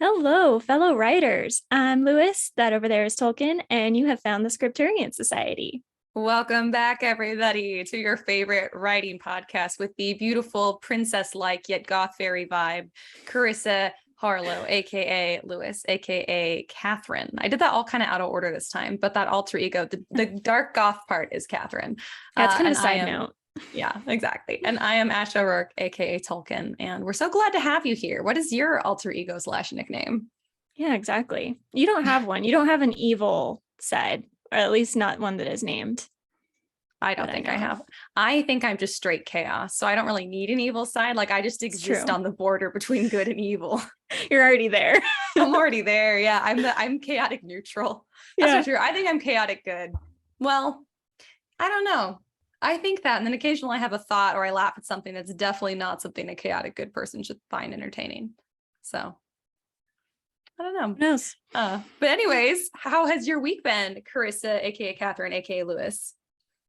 Hello, fellow writers. I'm Lewis. That over there is Tolkien, and you have found the Scripturient Society. Welcome back, everybody, to your favorite writing podcast with the beautiful princess-like yet goth fairy vibe, Karissa Harlow, aka Lewis, aka Catherine. I did that all kind of out of order this time, but that alter ego, the dark goth part is Catherine. That's kind of a side note. Yeah, exactly. And I am Ash O'Rourke, aka Tolkien, and we're so glad to have you here. What is your alter ego / nickname? Yeah, exactly. You don't have one. You don't have an evil side, or at least not one that is named. I don't think I have. I think I'm just straight chaos. So I don't really need an evil side. Like I just exist on the border between good and evil. You're already there. I'm already there. Yeah. I'm chaotic neutral. That's for sure. I think I'm chaotic good. Well, I don't know. I think that. And then occasionally I have a thought or I laugh at something that's definitely not something a chaotic good person should find entertaining. So I don't know. Who knows? But anyways, how has your week been, Karissa, aka Catherine, aka Lewis?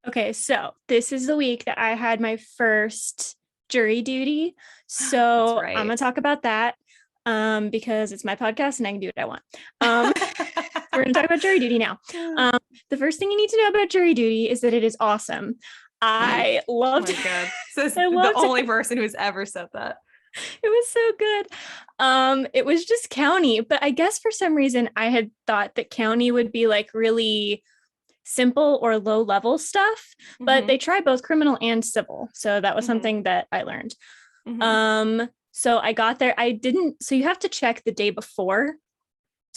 Okay, so this is the week that I had my first jury duty. So I'm going to talk about that because it's my podcast and I can do what I want. We're going to talk about jury duty now. The first thing you need to know about jury duty is that it is awesome. I loved it. Oh my God. So this is the only person who's ever said that. It was so good. It was just county, but I guess for some reason I had thought that county would be like really simple or low level stuff, but they try both criminal and civil. So that was something that I learned. So I got there. So you have to check the day before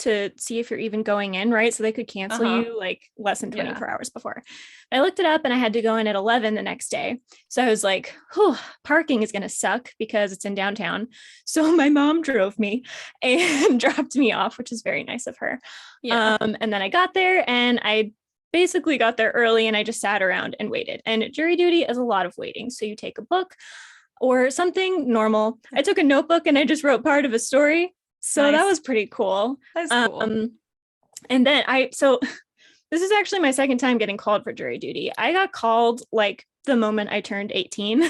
to see if you're even going in, right? So they could cancel you like less than 24 hours before. I looked it up and I had to go in at 11 the next day. So I was like, parking is going to suck because it's in downtown. So my mom drove me and dropped me off, which is very nice of her. And then I got there and I basically got there early and I just sat around and waited. And jury duty is a lot of waiting. So you take a book or something normal. I took a notebook and I just wrote part of a story. So that was pretty cool. That's cool. And then this is actually my second time getting called for jury duty. I got called like the moment I turned 18.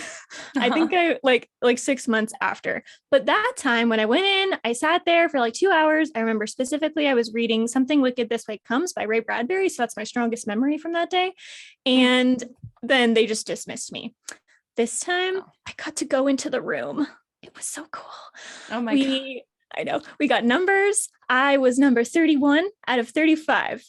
I think I like 6 months after. But that time when I went in, I sat there for like 2 hours. I remember specifically I was reading Something Wicked This Way Comes by Ray Bradbury. So that's my strongest memory from that day. And then they just dismissed me. This time I got to go into the room. It was so cool. Oh my God. I know. We got numbers. I was number 31 out of 35.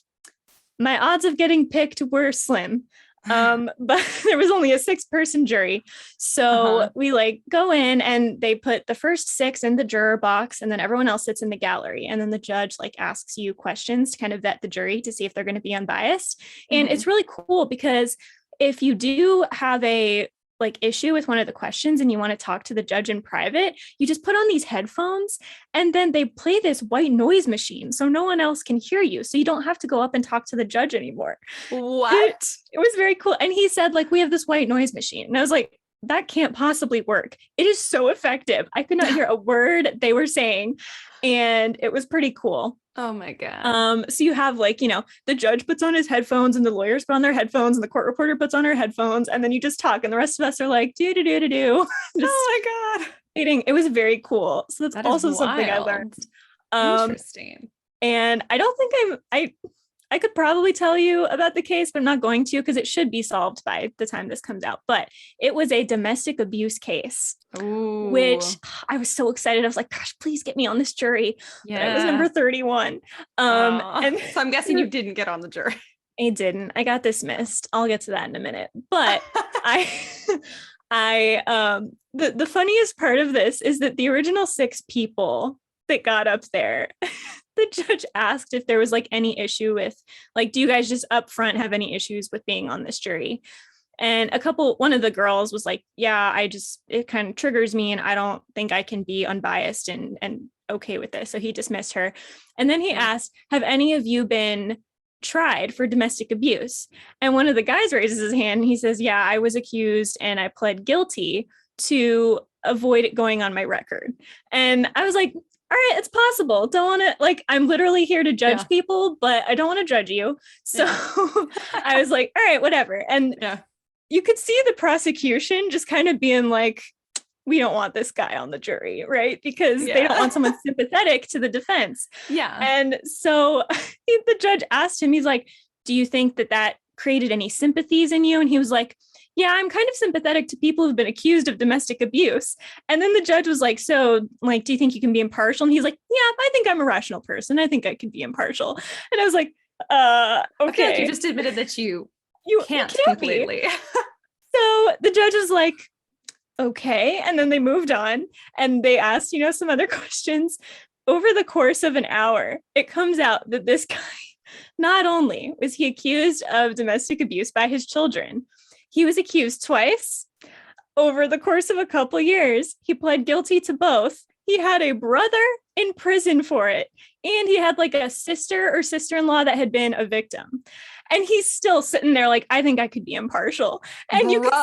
My odds of getting picked were slim. But there was only a 6-person jury. So we like go in and they put the first 6 in the juror box and then everyone else sits in the gallery. And then the judge like asks you questions to kind of vet the jury to see if they're going to be unbiased. And it's really cool because if you do have a like issue with one of the questions and you want to talk to the judge in private, you just put on these headphones and then they play this white noise machine so no one else can hear you. So you don't have to go up and talk to the judge anymore. What? It was very cool. And he said, like, we have this white noise machine. And I was like, that can't possibly work. It is so effective. I could not hear a word they were saying. And it was pretty cool. Oh my God. So you have like, the judge puts on his headphones and the lawyers put on their headphones and the court reporter puts on her headphones and then you just talk and the rest of us are like, do. Oh my God. Eating. It was very cool. So that's also something I learned. Interesting. And I don't think I could probably tell you about the case, but I'm not going to because it should be solved by the time this comes out. But it was a domestic abuse case, which I was so excited. I was like, gosh, please get me on this jury. Yeah. But I was number 31. And so I'm guessing you didn't get on the jury. I didn't. I got dismissed. I'll get to that in a minute. But the funniest part of this is that the original 6 people that got up there, the judge asked if there was like any issue with like, do you guys just up front have any issues with being on this jury? And one of the girls was like, yeah, it kind of triggers me and I don't think I can be unbiased and okay with this. So he dismissed her. And then he asked, have any of you been tried for domestic abuse? And one of the guys raises his hand and he says, yeah, I was accused and I pled guilty to avoid it going on my record. And I was like, all right, it's possible. Don't want to like, I'm literally here to judge people, but I don't want to judge you. So I was like, all right, whatever. And you could see the prosecution just kind of being like, we don't want this guy on the jury, right? Because Yeah. they don't want someone sympathetic to the defense. Yeah. And so the judge asked him, he's like, do you think that created any sympathies in you? And he was like, yeah, I'm kind of sympathetic to people who've been accused of domestic abuse. And then the judge was like, so like, do you think you can be impartial? And he's like, yeah, I think I'm a rational person. I think I can be impartial. And I was like, okay. I feel like you just admitted that you can't completely. So the judge was like, okay. And then they moved on and they asked, some other questions. Over the course of an hour, it comes out that this guy, not only was he accused of domestic abuse by his children, he was accused twice. Over the course of a couple years, he pled guilty to both. He had a brother in prison for it. And he had like a sister or sister-in-law that had been a victim. And he's still sitting there like, I think I could be impartial. And you could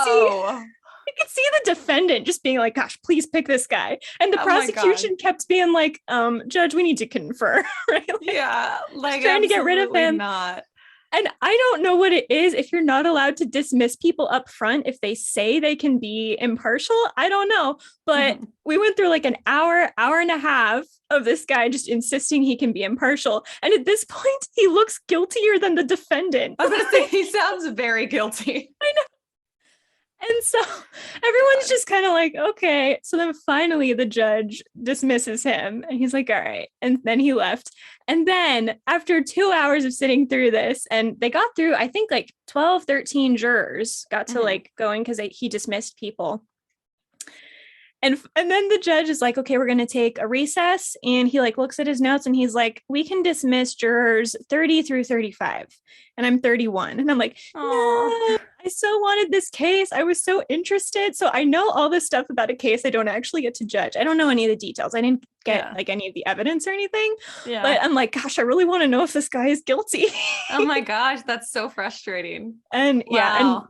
see the defendant just being like, gosh, please pick this guy. And the prosecution kept being like, judge, we need to confer. Right? Like trying to get rid of him. And I don't know what it is if you're not allowed to dismiss people up front if they say they can be impartial. I don't know. But we went through like an hour and a half of this guy just insisting he can be impartial. And at this point, he looks guiltier than the defendant. I was going to say, he sounds very guilty. I know. And so everyone's just kind of like, okay. So then finally the judge dismisses him and he's like, all right. And then he left. And then after 2 hours of sitting through this, and they got through, I think like 12, 13 jurors got to like going because he dismissed people. And then the judge is like, okay, we're going to take a recess. And he like looks at his notes and he's like, we can dismiss jurors 30 through 35. And I'm 31. And I'm like, no, I so wanted this case. I was so interested. So I know all this stuff about a case I don't actually get to judge. I don't know any of the details. I didn't get like any of the evidence or anything. Yeah. But I'm like, gosh, I really want to know if this guy is guilty. Oh my gosh, that's so frustrating. And and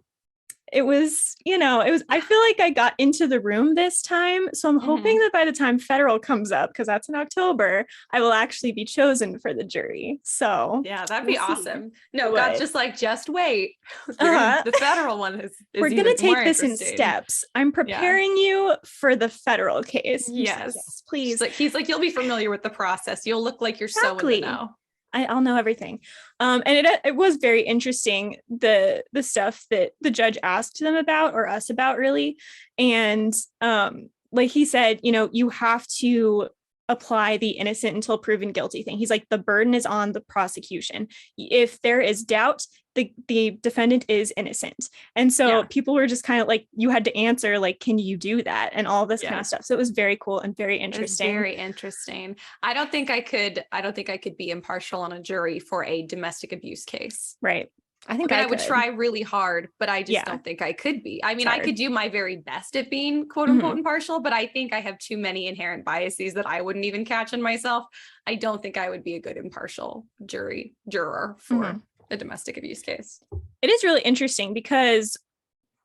it was, I feel like I got into the room this time. So I'm hoping that by the time federal comes up, because that's in October, I will actually be chosen for the jury. So yeah, that'd be awesome. No, God, just wait. The federal one is we're going to take this in steps. I'm preparing you for the federal case. Yes, please. He's like, you'll be familiar with the process. You'll look like you're so in the know. I'll know everything. And it was very interesting, the stuff that the judge asked them about, or us about really. And like he said, you have to apply the innocent until proven guilty thing. He's like, the burden is on the prosecution. If there is doubt, the defendant is innocent. And so people were just kind of like, you had to answer, like, can you do that? And all this kind of stuff. So it was very cool and very interesting. Very interesting. I don't think I could be impartial on a jury for a domestic abuse case. Right. I think I would try really hard, but I just don't think I could be. I mean, I could do my very best at being quote unquote impartial, but I think I have too many inherent biases that I wouldn't even catch in myself. I don't think I would be a good impartial juror for a domestic abuse case. It is really interesting because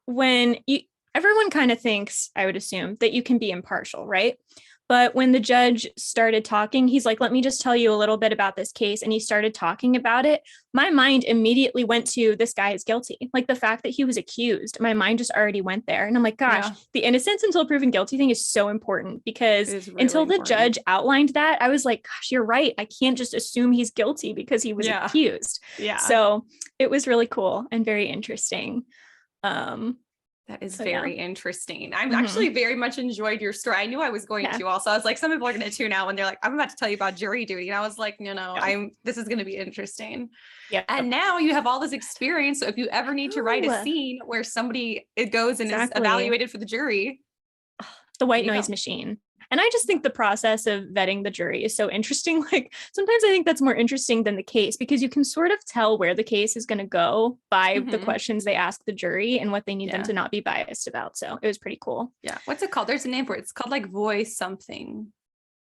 everyone kind of thinks, I would assume, that you can be impartial, right? But when the judge started talking, he's like, let me just tell you a little bit about this case. And he started talking about it. My mind immediately went to, this guy is guilty. Like the fact that he was accused, my mind just already went there. And I'm like, gosh, the innocence until proven guilty thing is so important, because until the judge outlined that, I was like, gosh, you're right. I can't just assume he's guilty because he was accused. Yeah. So it was really cool and very interesting. That is very interesting. I'm actually very much enjoyed your story. I knew I was going to also. I was like, some people are going to tune out when they're like, I'm about to tell you about jury duty. And I was like, this is going to be interesting. Yeah. And now you have all this experience. So if you ever need to write a scene where it goes and is evaluated for the jury. The white noise machine. And I just think the process of vetting the jury is so interesting. Like sometimes I think that's more interesting than the case, because you can sort of tell where the case is going to go by the questions they ask the jury and what they need them to not be biased about. So it was pretty cool. Yeah. What's it called? There's a name for it. It's called like voice something.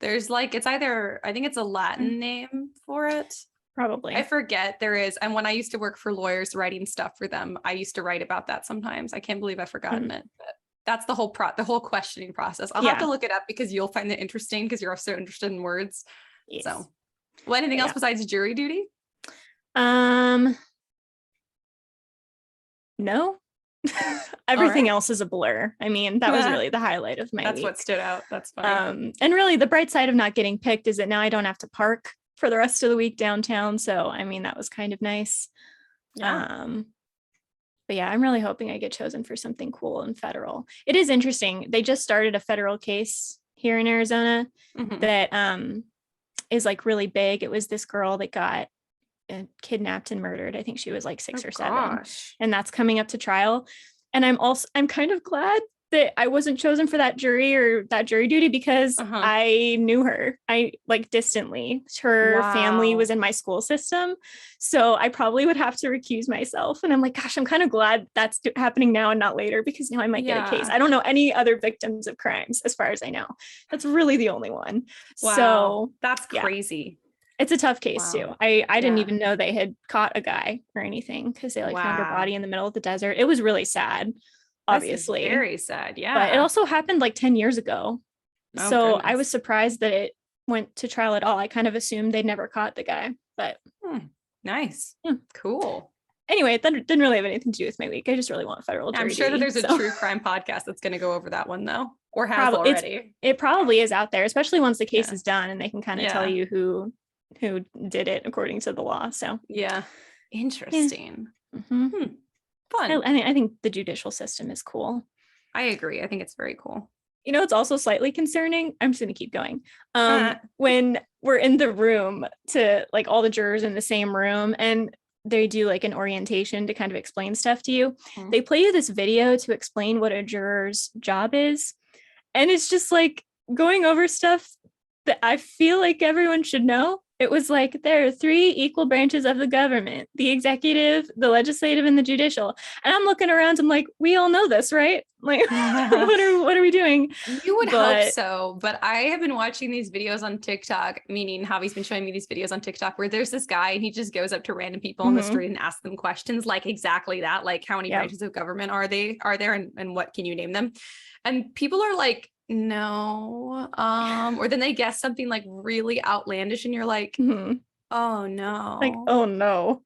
There's like, it's either, I think it's a Latin name for it. Probably. I forget. There is. And when I used to work for lawyers writing stuff for them, I used to write about that sometimes. I can't believe I've forgotten it. But that's the whole questioning process. I'll have to look it up because you'll find it interesting because you're so interested in words. Yes. So, anything else besides jury duty? No. Everything else is a blur. I mean, that was really the highlight of my That's week. what stood out. That's funny. And really the bright side of not getting picked is that now I don't have to park for the rest of the week downtown. So, I mean, that was kind of nice. Yeah. But yeah, I'm really hoping I get chosen for something cool and federal. It is interesting. They just started a federal case here in Arizona that is like really big. It was this girl that got kidnapped and murdered. I think she was like 6 or 7. And that's coming up to trial. And I'm kind of glad that I wasn't chosen for that jury or that jury duty because I knew her. I like distantly. Her family was in my school system. So I probably would have to recuse myself. And I'm like, gosh, I'm kind of glad that's happening now and not later because now I might get a case. I don't know any other victims of crimes as far as I know. That's really the only one. Wow. So that's crazy. It's a tough case too. I didn't even know they had caught a guy or anything because they like found her body in the middle of the desert. It was really sad. Obviously very sad, but it also happened like 10 years ago, so I was surprised that it went to trial at all. I kind of assumed they'd never caught the guy, but nice. Cool. Anyway, that didn't really have anything to do with my week. I just really want federal jury I'm sure duty, that there's a true crime podcast that's going to go over that one though, or has already. It probably is out there, especially once the case is done and they can kind of tell you who did it according to the law. So interesting. Fun. I think the judicial system is cool. I agree. I think it's very cool. You know, it's also slightly concerning. I'm just going to keep going. When we're in the room to like all the jurors in the same room and they do like an orientation to kind of explain stuff to you. They play you this video to explain what a juror's job is. And it's just like going over stuff that I feel like everyone should know. It was like, there are 3 equal branches of the government, the executive, the legislative, and the judicial. And I'm looking around, I'm like, we all know this, right? Like, what are we doing? You would hope so, but I have been watching these videos on TikTok, meaning Javi's been showing me these videos on TikTok where there's this guy and he just goes up to random people on the street and asks them questions like exactly that, like how many branches of government are there and what can you name them? And people are like, no, or then they guess something like really outlandish and you're like, oh no, like, oh no.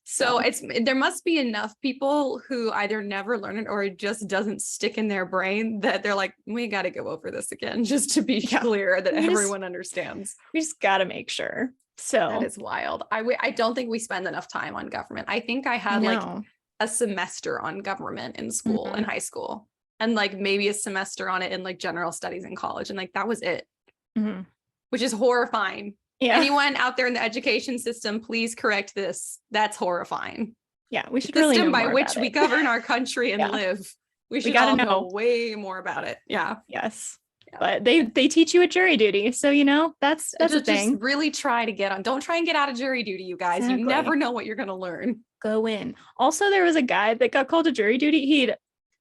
So there must be enough people who either never learn it or it just doesn't stick in their brain that they're like, we got to go over this again just to be clear that everyone understands. We just got to make sure. So that is wild. I don't think we spend enough time on government. I think I had like a semester on government in school, in high school, and like maybe a semester on it in like general studies in college. And like, that was it, which is horrifying. Yeah. Anyone out there in the education system, please correct this. That's horrifying. Yeah, we should the really system know by more which about we it. govern our country and live. We gotta know way more about it. Yeah. Yes. Yeah. But they teach you a jury duty, so you know that's a thing. Just really try to get on. Don't try and get out of jury duty, you guys. Exactly. You never know what you're gonna learn. Go in. Also, there was a guy that got called to jury duty. He'd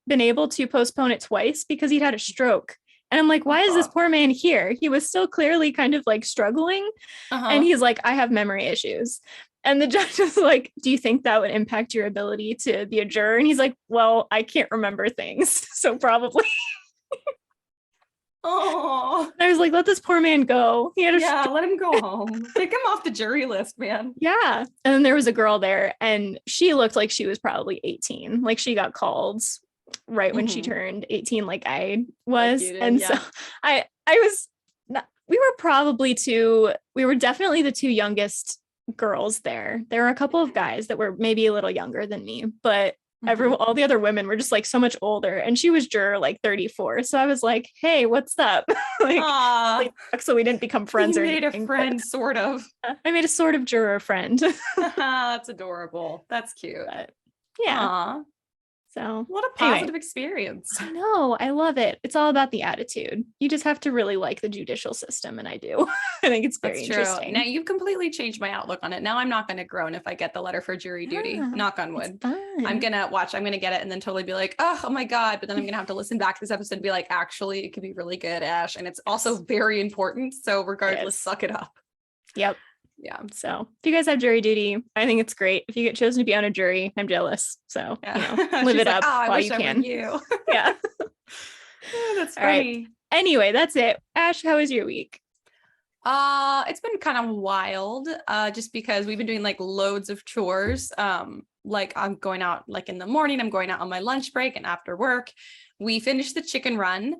been able to postpone it twice because he'd had a stroke. And I'm like, why is this poor man here? He was still clearly kind of like struggling. And he's like, I have memory issues. And the judge was like, do you think that would impact your ability to be a juror? And he's like, well, I can't remember things. So probably. Oh, I was like, let this poor man go. He had a let him go home. Take him off the jury list, man. Yeah. And then there was a girl there and she looked like she was probably 18. Like she got called right when she turned 18, like I was. Like and so I was not, we were definitely the 2 youngest girls there. There were a couple of guys that were maybe a little younger than me, but all the other women were just like so much older, and she was juror like 34. So I was like, hey, what's up? like so we didn't become friends or anything. You made a friend, sort of. I made a sort of juror friend. That's adorable. That's cute. But, yeah. Aww. So what a positive experience. I know. I love it. It's all about the attitude. You just have to really like the judicial system. And I do. I think it's very interesting. Now you've completely changed my outlook on it. Now I'm not going to groan if I get the letter for jury duty. Knock on wood. I'm going to get it and then totally be like, oh my God. But then I'm going to have to listen back to this episode and be like, actually, it could be really good, Ash. And it's also very important. So regardless, suck it up. Yep. Yeah. So if you guys have jury duty, I think it's great. If you get chosen to be on a jury, I'm jealous. So live it up while you can. Yeah. That's funny. Right. Anyway, that's it. Ash, how was your week? It's been kind of wild. Just because we've been doing like loads of chores. like I'm going out like in the morning, I'm going out on my lunch break and after work. We finished the chicken run.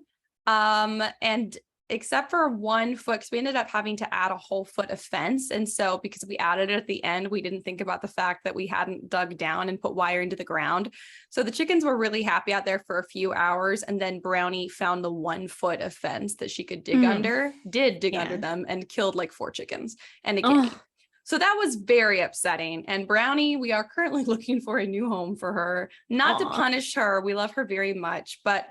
And except for 1 foot, because we ended up having to add a whole foot of fence. And so because we added it at the end, we didn't think about the fact that we hadn't dug down and put wire into the ground. So the chickens were really happy out there for a few hours. And then Brownie found the 1 foot of fence that she could dig under, under them, and killed like 4 chickens and a guinea. So that was very upsetting. And Brownie, we are currently looking for a new home for her, not to punish her. We love her very much, but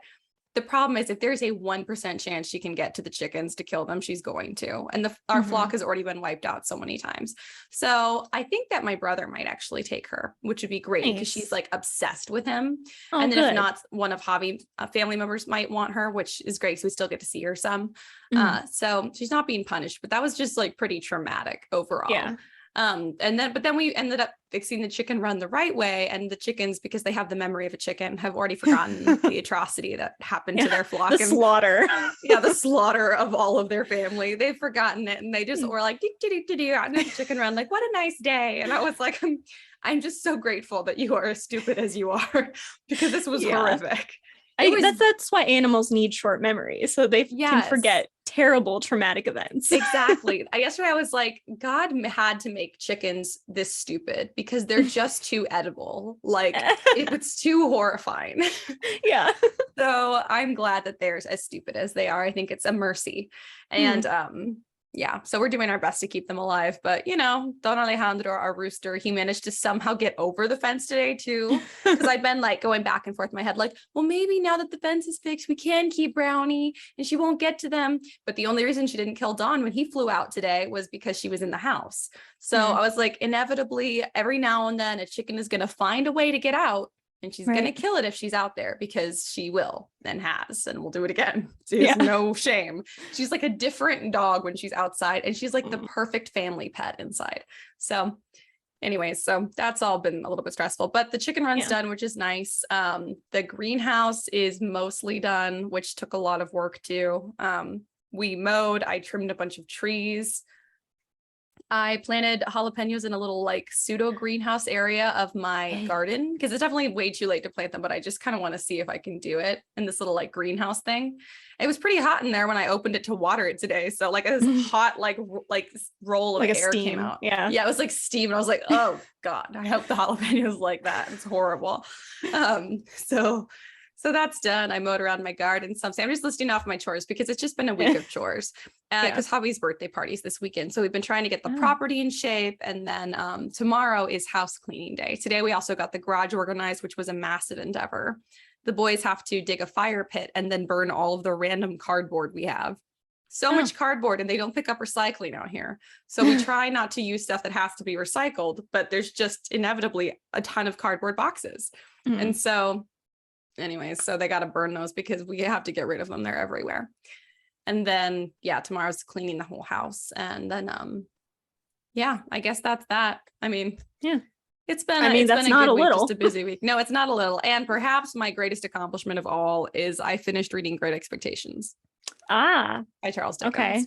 the problem is if there's a 1% chance she can get to the chickens to kill them, she's going to. And our flock has already been wiped out so many times. So I think that my brother might actually take her, which would be great because she's like obsessed with him. And then if not, one of Hobby family members might want her, which is great. So we still get to see her some. So she's not being punished, but that was just like pretty traumatic overall. Yeah. But then we ended up fixing the chicken run the right way. And the chickens, because they have the memory of a chicken, have already forgotten the atrocity that happened to their flock. The slaughter. The slaughter of all of their family. They've forgotten it. And they just were like, on the chicken run, like, what a nice day. And I was like, I'm just so grateful that you are as stupid as you are, because this was horrific. That's why animals need short memories, so they can forget terrible traumatic events. Exactly. Yesterday I was like, God had to make chickens this stupid because they're just too edible. Like it's too horrifying. Yeah. So I'm glad that they're as stupid as they are. I think it's a mercy. And so we're doing our best to keep them alive. But, Don Alejandro, our rooster, he managed to somehow get over the fence today, too. Because I've been like going back and forth in my head, like, well, maybe now that the fence is fixed, we can keep Brownie and she won't get to them. But the only reason she didn't kill Dawn when he flew out today was because she was in the house. So I was like, inevitably, every now and then a chicken is going to find a way to get out. And she's going to kill it if she's out there, because she will and has, and will do it again. She has no shame. She's like a different dog when she's outside, and she's like the perfect family pet inside. So anyways, so that's all been a little bit stressful, but the chicken run's done, which is nice. The greenhouse is mostly done, which took a lot of work too. We mowed, I trimmed a bunch of trees. I planted jalapenos in a little like pseudo greenhouse area of my garden, because it's definitely way too late to plant them, but I just kind of want to see if I can do it in this little like greenhouse thing. It was pretty hot in there when I opened it to water it today. So like this hot, like roll of like air came out. Yeah, it was like steam. And I was like, oh God, I hope the jalapenos like that. It's horrible. So that's done. I mowed around my garden some. I'm just listing off my chores because it's just been a week of chores, because Hobby's birthday party's this weekend. So we've been trying to get the property in shape. And then tomorrow is house cleaning day. Today, we also got the garage organized, which was a massive endeavor. The boys have to dig a fire pit and then burn all of the random cardboard we have. So much cardboard, and they don't pick up recycling out here. So we try not to use stuff that has to be recycled, but there's just inevitably a ton of cardboard boxes. And so anyways, so they got to burn those because we have to get rid of them. They're everywhere. And then, tomorrow's cleaning the whole house. And then, I guess that's that. I mean, it's been, that's not a little. Just a busy week. No, it's not a little. And perhaps my greatest accomplishment of all is I finished reading Great Expectations. By Charles Dickens. Okay.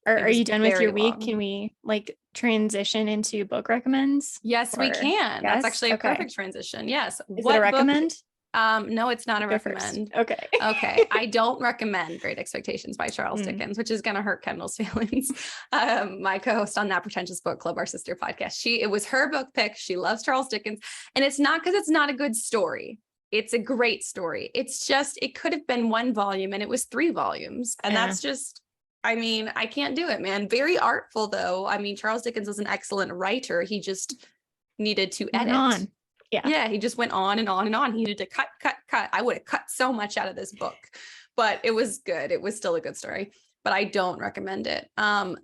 Are you done with your week? Can we like transition into book recommends? Yes, we can. That's actually a perfect transition. Yes. Is it a recommend? No, it's not a recommend. Okay. I don't recommend Great Expectations by Charles Dickens, which is going to hurt Kendall's feelings. My co-host on That Pretentious Book Club, our sister podcast, it was her book pick. She loves Charles Dickens, and it's not because it's not a good story. It's a great story. It's just, it could have been 1 volume and it was 3 volumes. And that's just, I can't do it, man. Very artful though. Charles Dickens was an excellent writer. He just needed to edit. Yeah, he just went on and on and on. He needed to cut. I would have cut so much out of this book, but it was good. It was still a good story, but I don't recommend it.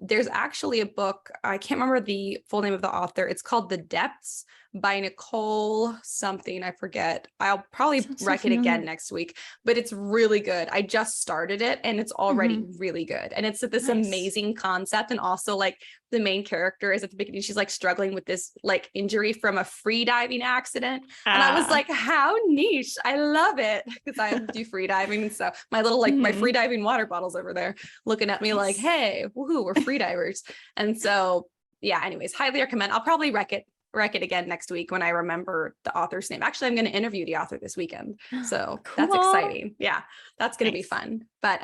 There's actually a book, I can't remember the full name of the author. It's called The Depths by Nicole something. I forget. I'll probably rec it again next week, but it's really good. I just started it and it's already really good. And it's this amazing concept. And also like the main character is at the beginning, she's like struggling with this like injury from a free diving accident. And I was like, how niche. I love it, because I do free diving. And so my little like my free diving water bottles over there looking at me like, hey, woohoo, we're free divers. And so anyways, highly recommend. I'll probably rec it rec it again next week when I remember the author's name. Actually, I'm going to interview the author this weekend. So Cool. that's exciting. Yeah, that's going to be Nice. fun. But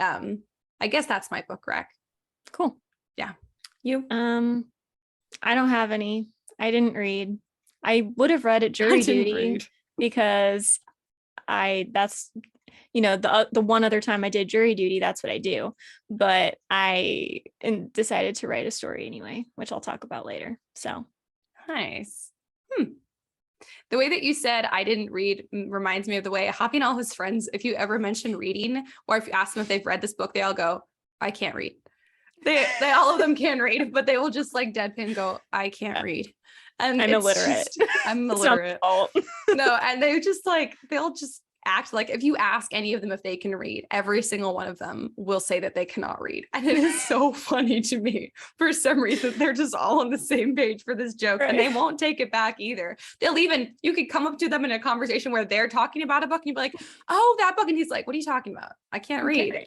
I guess that's my book rec. Cool. Yeah. You? I don't have any. I didn't read. I would have read at jury duty because that's, you know, the one other time I did jury duty, that's what I do. But I decided to write a story anyway, which I'll talk about later. So nice. The way that you said I didn't read reminds me of the way Hoppy and all his friends, if you ever mention reading, or if you ask them if they've read this book, they all go, I can't read. They all of them can read, but they will just like deadpan go, I can't read. And I'm illiterate. I'm illiterate. No, and they just like, they'll just act like, if you ask any of them if they can read, every single one of them will say that they cannot read. And it is so funny to me. For some reason, they're just all on the same page for this joke, and they won't take it back either. You could come up to them in a conversation where they're talking about a book and you'd be like, oh, that book. And he's like, what are you talking about? I can't read.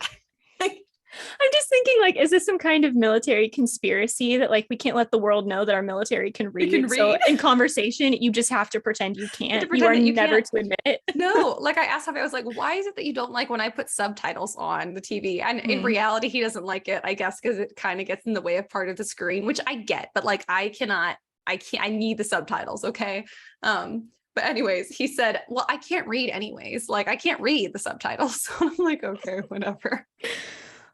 I'm just thinking, like, is this some kind of military conspiracy that like we can't let the world know that our military can read? So in conversation, you just have to pretend you can't. You are never to admit it. No, like I asked him, I was like, why is it that you don't like when I put subtitles on the TV? And in reality, he doesn't like it, I guess, because it kind of gets in the way of part of the screen, which I get, but like I need the subtitles. Okay. But anyways, he said, well, I can't read anyways. Like I can't read the subtitles. So I'm like, okay, whatever.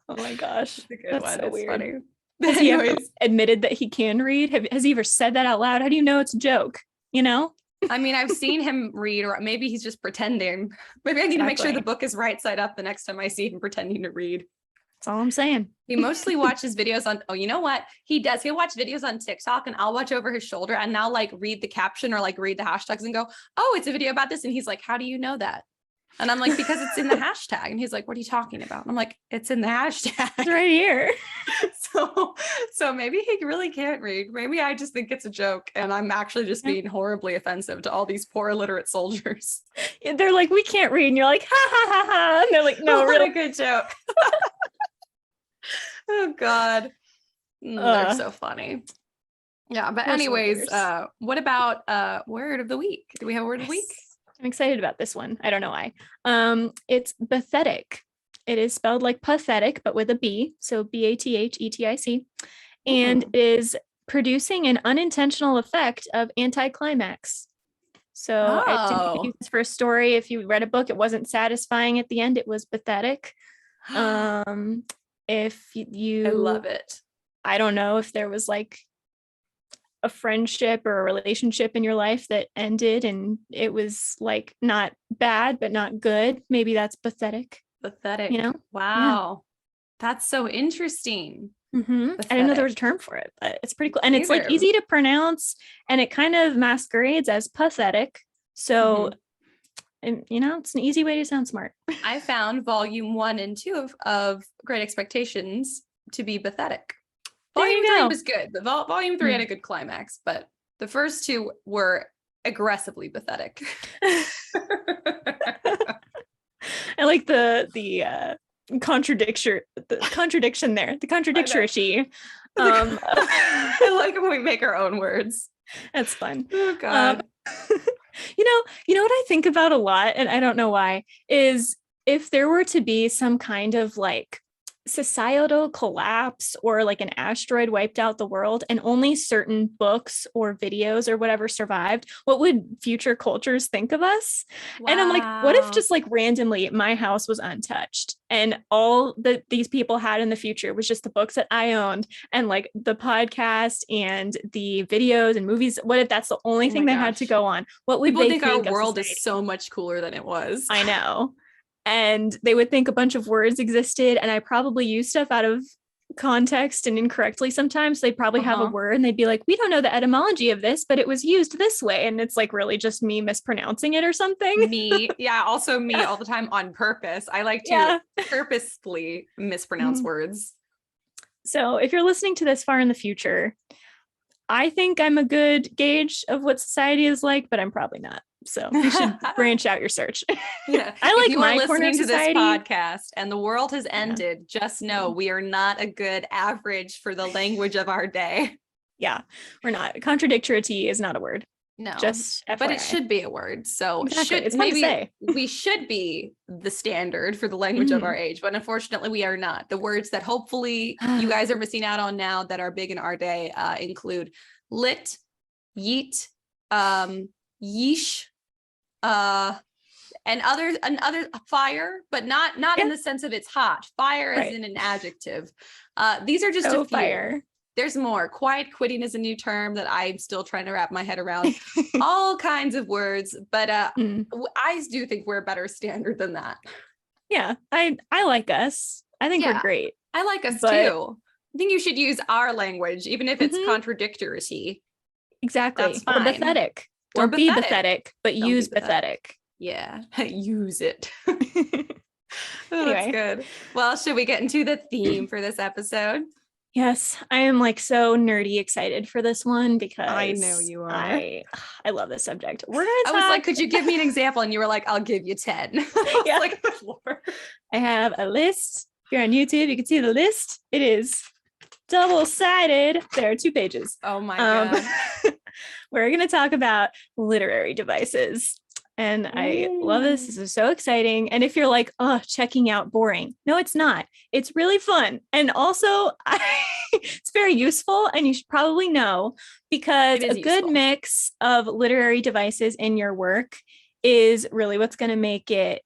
Oh my gosh. That's so weird. Funny. Has he ever admitted that he can read? Has he ever said that out loud? How do you know it's a joke? You know? I mean, I've seen him read, or maybe he's just pretending. Maybe I need to make sure the book is right side up the next time I see him pretending to read. That's all I'm saying. He mostly watches videos on, you know what? He does. He'll watch videos on TikTok and I'll watch over his shoulder and now like read the caption or like read the hashtags and go, oh, it's a video about this. And he's like, how do you know that? And I'm like, because it's in the hashtag. And he's like, what are you talking about? And I'm like, it's in the hashtag. It's right here. So maybe he really can't read. Maybe I just think it's a joke. And I'm actually just being horribly offensive to all these poor illiterate soldiers. Yeah, they're like, we can't read. And you're like, ha, ha, ha, ha. And they're like, no, really good joke. Oh, God. They're so funny. Yeah. But anyways, what about word of the week? Do we have a word of the week? I'm excited about this one. I don't know why. It's Bathetic. It is spelled like pathetic, but with a B. So Bathetic. And is producing an unintentional effect of anticlimax. So I didn't use this for a story. If you read a book, it wasn't satisfying at the end. It was pathetic. If you, I love it. I don't know if there was like a friendship or a relationship in your life that ended and it was like not bad but not good, maybe that's pathetic, you know. Wow. That's so interesting. I didn't know there was a term for it, but it's pretty cool. And it's like easy to pronounce and it kind of masquerades as pathetic, so and you know, it's an easy way to sound smart. I found volume 1 and 2 of Great Expectations to be pathetic. Volume 3 was good. The volume 3 had a good climax, but the first 2 were aggressively pathetic. I like the contradiction there. The contradictory. I like when we make our own words. That's fun. Oh God. You know what I think about a lot, and I don't know why, is if there were to be some kind of like societal collapse or like an asteroid wiped out the world and only certain books or videos or whatever survived, what would future cultures think of us? Wow. And I'm like, what if just like randomly my house was untouched and all that these people had in the future was just the books that I owned and like the podcast and the videos and movies? What if that's the only thing they had to go on? What would people they think our world is so much cooler than it was? I know. And they would think a bunch of words existed, and I probably use stuff out of context and incorrectly sometimes. They'd probably have a word and they'd be like, we don't know the etymology of this, but it was used this way. And it's like really just me mispronouncing it or something. Me. Yeah. Also me all the time on purpose. I like to purposefully mispronounce words. So if you're listening to this far in the future, I think I'm a good gauge of what society is like, but I'm probably not. So you should branch out your search. Yeah. I like if you my are corner listening of to society. this podcast and the world has ended, just know we are not a good average for the language of our day. Yeah, we're not. Contradictory is not a word. No, Just FYI. but it should be a word. So exactly. It's fun to say. We should be the standard for the language of our age, but unfortunately we are not. The words that hopefully you guys are missing out on now that are big in our day include lit, yeet, yeesh, and other fire, but not in the sense of it's hot. Fire as in an adjective. These are just a few. Fire. There's more. Quiet quitting is a new term that I'm still trying to wrap my head around. All kinds of words, but I do think we're a better standard than that. Yeah, I like us. I think we're great. I like us too. I think you should use our language, even if it's contradictory. Exactly. That's fine. Or Bathetic. Don't be Bathetic, but use Bathetic. Yeah, use it. Anyway. That's good. Well, should we get into the theme for this episode? Yes, I am like so nerdy excited for this one because I know you are. I love this subject. We're gonna talk. I was like, could you give me an example? And you were like, I'll give you 10. Yeah. Like, I have a list. If you're on YouTube, you can see the list. It is double-sided. There are 2 pages. Oh my God. We're gonna talk about literary devices. And I love this. This is so exciting. And if you're like, oh, checking out boring. No, it's not. It's really fun. And also it's very useful. And you should probably know because a good mix of literary devices in your work is really what's going to make it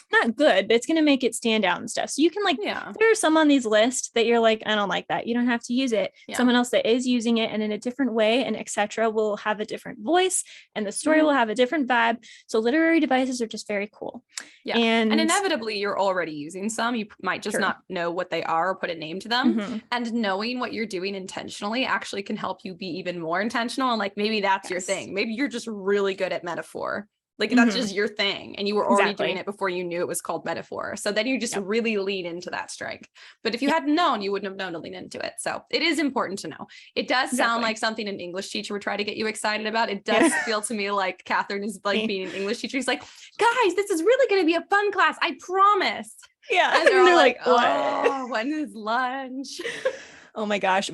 not good, but it's going to make it stand out and stuff. So you can there are some on these lists that you're like, I don't like that. You don't have to use it. Yeah. Someone else that is using it and in a different way and etc. will have a different voice and the story will have a different vibe. So literary devices are just very cool. Yeah. And inevitably you're already using some. You might just not know what they are or put a name to them. And knowing what you're doing intentionally actually can help you be even more intentional. And like, maybe that's your thing. Maybe you're just really good at metaphor. Like that's just your thing. And you were already doing it before you knew it was called metaphor. So then you just really lean into that strength. But if you hadn't known, you wouldn't have known to lean into it. So it is important to know. It does sound like something an English teacher would try to get you excited about. It does feel to me like Catherine is like being an English teacher. She's like, guys, this is really going to be a fun class. I promise. Yeah. And they're all like, oh, when is lunch? Oh my gosh.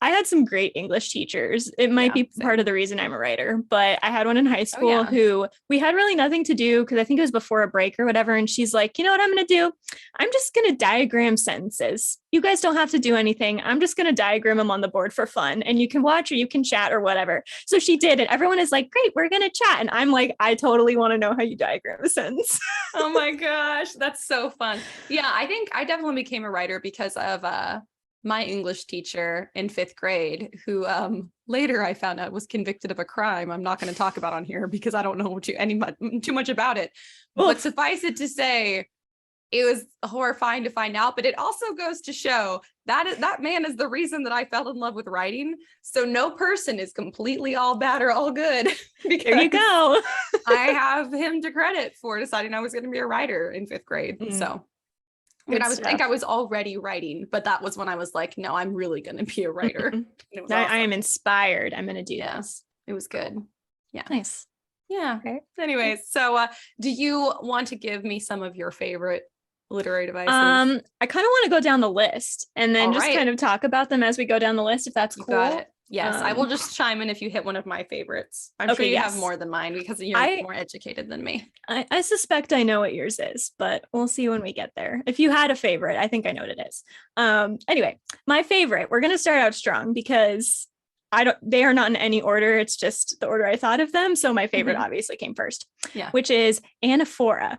I had some great English teachers. It might be part of the reason I'm a writer, but I had one in high school who we had really nothing to do because I think it was before a break or whatever. And she's like, you know what I'm going to do? I'm just going to diagram sentences. You guys don't have to do anything. I'm just going to diagram them on the board for fun and you can watch or you can chat or whatever. So she did it. Everyone is like, great, we're going to chat. And I'm like, I totally want to know how you diagram a sentence. Oh my gosh. That's so fun. Yeah. I think I definitely became a writer because of, my English teacher in 5th grade, who later I found out was convicted of a crime I'm not going to talk about on here because I don't know too much about it. But suffice it to say, it was horrifying to find out. But it also goes to show that man is the reason that I fell in love with writing. So no person is completely all bad or all good. There you go. I have him to credit for deciding I was going to be a writer in 5th grade. So. I mean, I think I was already writing, but that was when I was like, no, I'm really going to be a writer. It was awesome. I am inspired. I'm going to do this. It was good. Yeah. Nice. Yeah. Okay. Anyways, so do you want to give me some of your favorite literary devices? I kind of want to go down the list and then kind of talk about them as we go down the list, if that's cool. Got it. Yes, I will just chime in if you hit one of my favorites. I'm sure you have more than mine because you're more educated than me. I suspect I know what yours is, but we'll see when we get there. If you had a favorite, I think I know what it is. Anyway, my favorite, we're going to start out strong because they are not in any order. It's just the order I thought of them. So my favorite obviously came first, which is anaphora.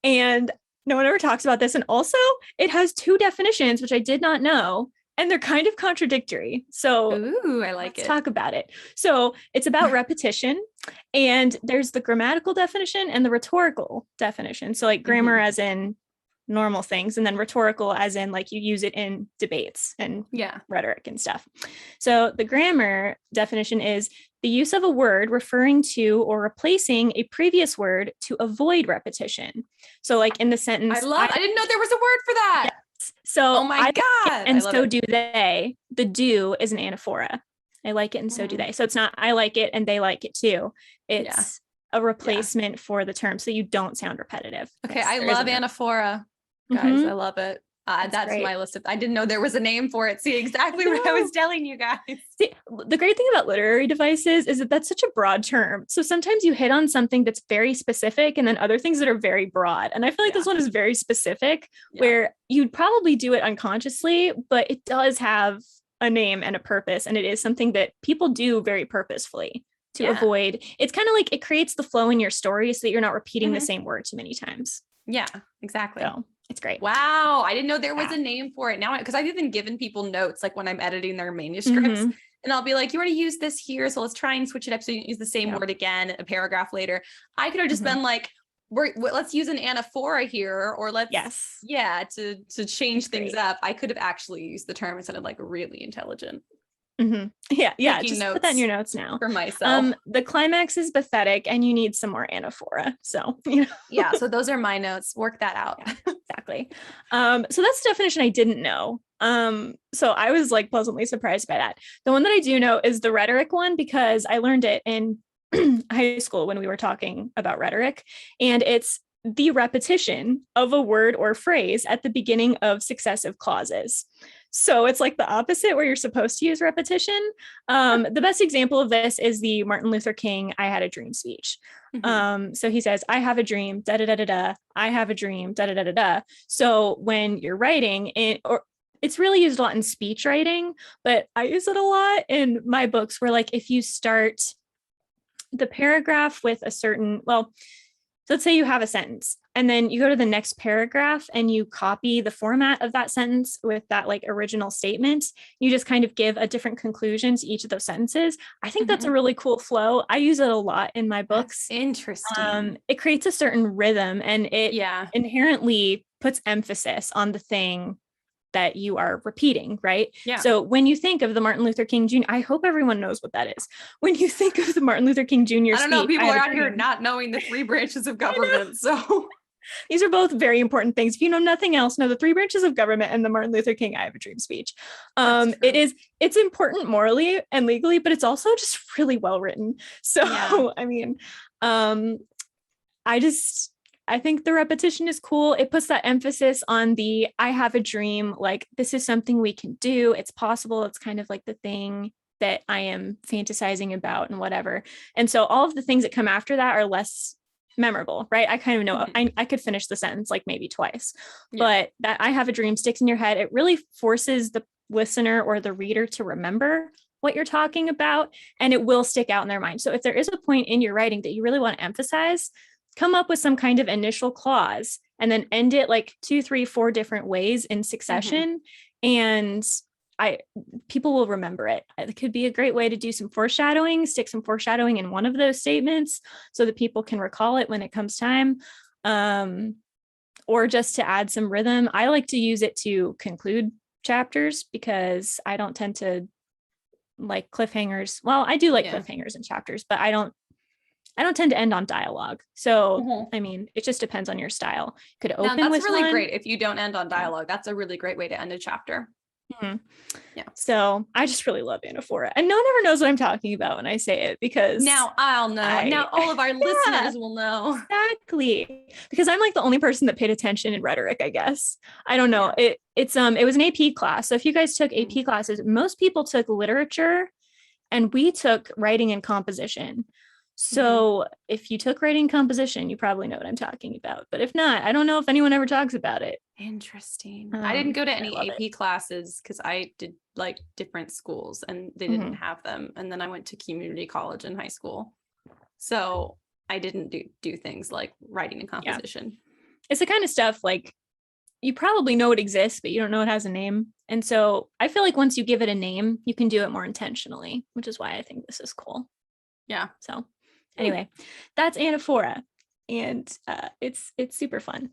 And no one ever talks about this. And also it has 2 definitions, which I did not know. And they're kind of contradictory. So let's talk about it. So it's about repetition and there's the grammatical definition and the rhetorical definition. So like grammar as in normal things and then rhetorical as in like you use it in debates and rhetoric and stuff. So the grammar definition is the use of a word referring to or replacing a previous word to avoid repetition. So like in the sentence, I didn't know there was a word for that. Yeah. So oh my God. And so do they. The do is an anaphora. I like it and so do they. So it's not I like it and they like it too. It's a replacement for the term so you don't sound repetitive. Okay, I love anaphora. Guys, I love it. That's great. my list of, I didn't know there was a name for it. See, exactly what I was telling you guys. See, the great thing about literary devices is that that's such a broad term. So sometimes you hit on something that's very specific and then other things that are very broad. And I feel like this one is very specific, where you'd probably do it unconsciously, but it does have a name and a purpose. And it is something that people do very purposefully to avoid. It's kind of like it creates the flow in your story so that you're not repeating the same word too many times. Yeah, exactly. So it's great. Wow. I didn't know there was a name for it now, because I've even given people notes like when I'm editing their manuscripts, and I'll be like, you want to use this here, so let's try and switch it up so you can use the same word again a paragraph later. I could have just been like, let's use an anaphora here, or let's to change things up. I could have actually used the term. It sounded like really intelligent. Yeah. Just put that in your notes now for myself. The climax is Bathetic, and you need some more anaphora. So so those are my notes. Work that out. Exactly. So that's the definition I didn't know. So I was like pleasantly surprised by that. The one that I do know is the rhetoric one, because I learned it in high school when we were talking about rhetoric, and it's the repetition of a word or phrase at the beginning of successive clauses. So it's like the opposite, where you're supposed to use repetition. The best example of this is the Martin Luther King "I Had a Dream" speech. So he says, "I have a dream, da da da da da. I have a dream, da da da da da." So when you're writing it, or it's really used a lot in speech writing, but I use it a lot in my books, where like if you start the paragraph with a certain, so let's say you have a sentence, and then you go to the next paragraph and you copy the format of that sentence with that like original statement. You just kind of give a different conclusion to each of those sentences. I think that's a really cool flow. I use it a lot in my books. That's interesting. It creates a certain rhythm, and it inherently puts emphasis on the thing that you are repeating, right? Yeah. So when you think of the Martin Luther King Jr., I hope everyone knows what that is. When you think of the Martin Luther King Jr. I don't know, people are out here not knowing the 3 branches of government. So these are both very important things. If you know nothing else, know the 3 branches of government and the Martin Luther King "I Have a Dream" speech. It's important morally and legally, but it's also just really well written. So I mean, I think the repetition is cool. It puts that emphasis on the "I have a dream," like this is something we can do. It's possible. It's kind of like the thing that I am fantasizing about and whatever. And so all of the things that come after that are less memorable, right? I kind of know I could finish the sentence like maybe twice, but that "I have a dream" sticks in your head. It really forces the listener or the reader to remember what you're talking about, and it will stick out in their mind. So if there is a point in your writing that you really want to emphasize, come up with some kind of initial clause and then end it like 2, 3, 4 different ways in succession. And people will remember it. It could be a great way to do some foreshadowing, stick some foreshadowing in one of those statements so that people can recall it when it comes time. Or just to add some rhythm. I like to use it to conclude chapters, because I don't tend to like cliffhangers. Well, I do like cliffhangers in chapters, but I don't tend to end on dialogue. So, I mean, it just depends on your style. Could open with that's really great. If you don't end on dialogue, that's a really great way to end a chapter. Yeah. So I just really love anaphora, and no one ever knows what I'm talking about when I say it, because now I'll know. Now all of our listeners will know. Exactly. Because I'm like the only person that paid attention in rhetoric, I guess. I don't know. It was an AP class. So if you guys took AP classes, most people took literature, and we took writing and composition. So if you took writing composition, you probably know what I'm talking about. But if not, I don't know if anyone ever talks about it. Interesting. I didn't go to any AP classes because I did like different schools and they didn't have them. And then I went to community college in high school. So I didn't do things like writing and composition. Yeah. It's the kind of stuff like you probably know it exists, but you don't know it has a name. And so I feel like once you give it a name, you can do it more intentionally, which is why I think this is cool. Yeah. So anyway, that's anaphora, and it's super fun.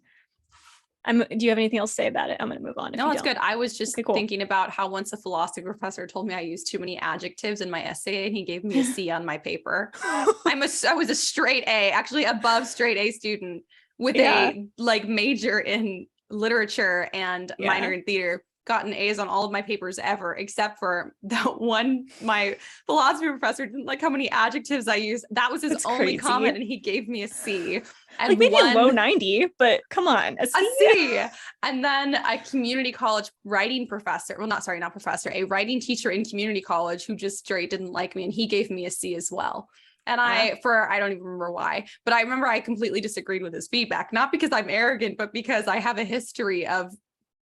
Do you have anything else to say about it? I'm going to move on. No, it's good. I was just thinking about how once a philosophy professor told me I used too many adjectives in my essay, and he gave me a C on my paper. I was a straight A, actually above straight A student with a like major in literature and minor in theater. gotten A's on all of my papers ever, except for that one. My philosophy professor didn't like how many adjectives I used. That was his That's only crazy. comment, and he gave me a C. And like maybe a low 90, but come on, a C. And then a community college writing professor, well, not professor, a writing teacher in community college who just straight didn't like me, and he gave me a C as well. And I don't even remember why, but I remember I completely disagreed with his feedback, not because I'm arrogant, but because I have a history of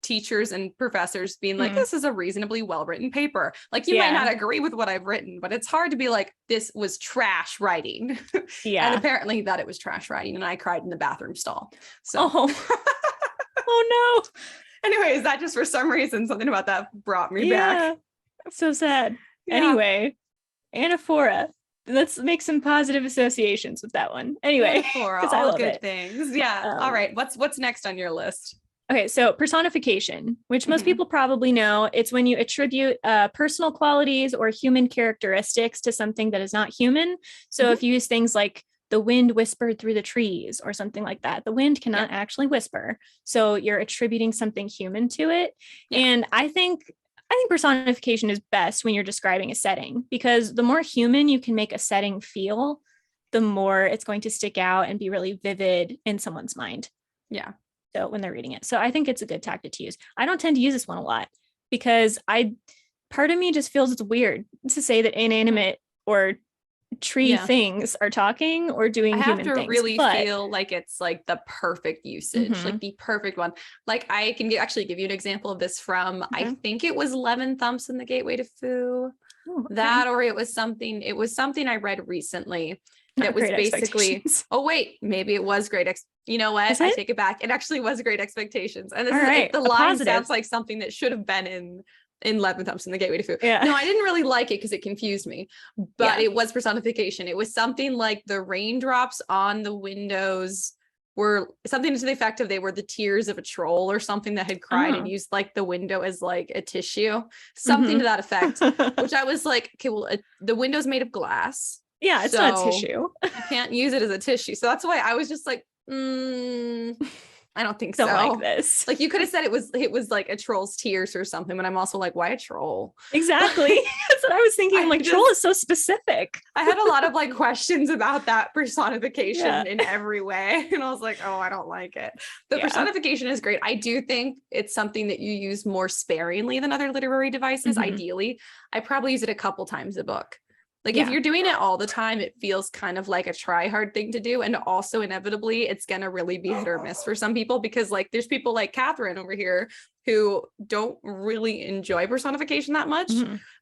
teachers and professors being like, this is a reasonably well-written paper. Like you might not agree with what I've written, but it's hard to be like, this was trash writing. Yeah. And apparently that it was trash writing, and I cried in the bathroom stall. So, oh no. Anyways, that just for some reason, something about that brought me back. So sad. Yeah. Anyway, anaphora. Let's make some positive associations with that one. Anyway, because I love good things. Yeah. All right. What's next on your list? Okay, so personification, which most people probably know, it's when you attribute personal qualities or human characteristics to something that is not human. So if you use things like the wind whispered through the trees or something like that, the wind cannot actually whisper. So you're attributing something human to it. Yeah. And I think personification is best when you're describing a setting, because the more human you can make a setting feel, the more it's going to stick out and be really vivid in someone's mind. Yeah. So when they're reading it. So I think it's a good tactic to use. I don't tend to use this one a lot because part of me just feels it's weird to say that inanimate or tree things are talking or doing human things. I have to really feel like it's like the perfect usage, like the perfect one. Like I can actually give you an example of this from, I think it was 11 Thumps in the Gateway to Foo. That, or it was something I read recently that was basically, oh wait, maybe it was you know what? I take it back. It actually was Great Expectations. And this is the line sounds like something that should have been in 11 Thumps in the Gateway to Foo. Yeah. No, I didn't really like it because it confused me, but it was personification. It was something like the raindrops on the windows were something to the effect of they were the tears of a troll or something that had cried and used like the window as like a tissue, something to that effect, which I was like, okay, well, the window's made of glass. Yeah, it's not tissue. You can't use it as a tissue. So that's why I was just like, I don't think so. Like this. Like you could have said it was like a troll's tears or something, but I'm also like, why a troll? Exactly. That's what I was thinking. I'm like, troll is so specific. I had a lot of like questions about that personification in every way. And I was like, oh, I don't like it. The personification is great. I do think it's something that you use more sparingly than other literary devices. Ideally, I probably use it a couple times a book. Like if you're doing it all the time, it feels kind of like a try hard thing to do. And also inevitably it's going to really be hit or miss for some people, because like there's people like Catherine over here who don't really enjoy personification that much,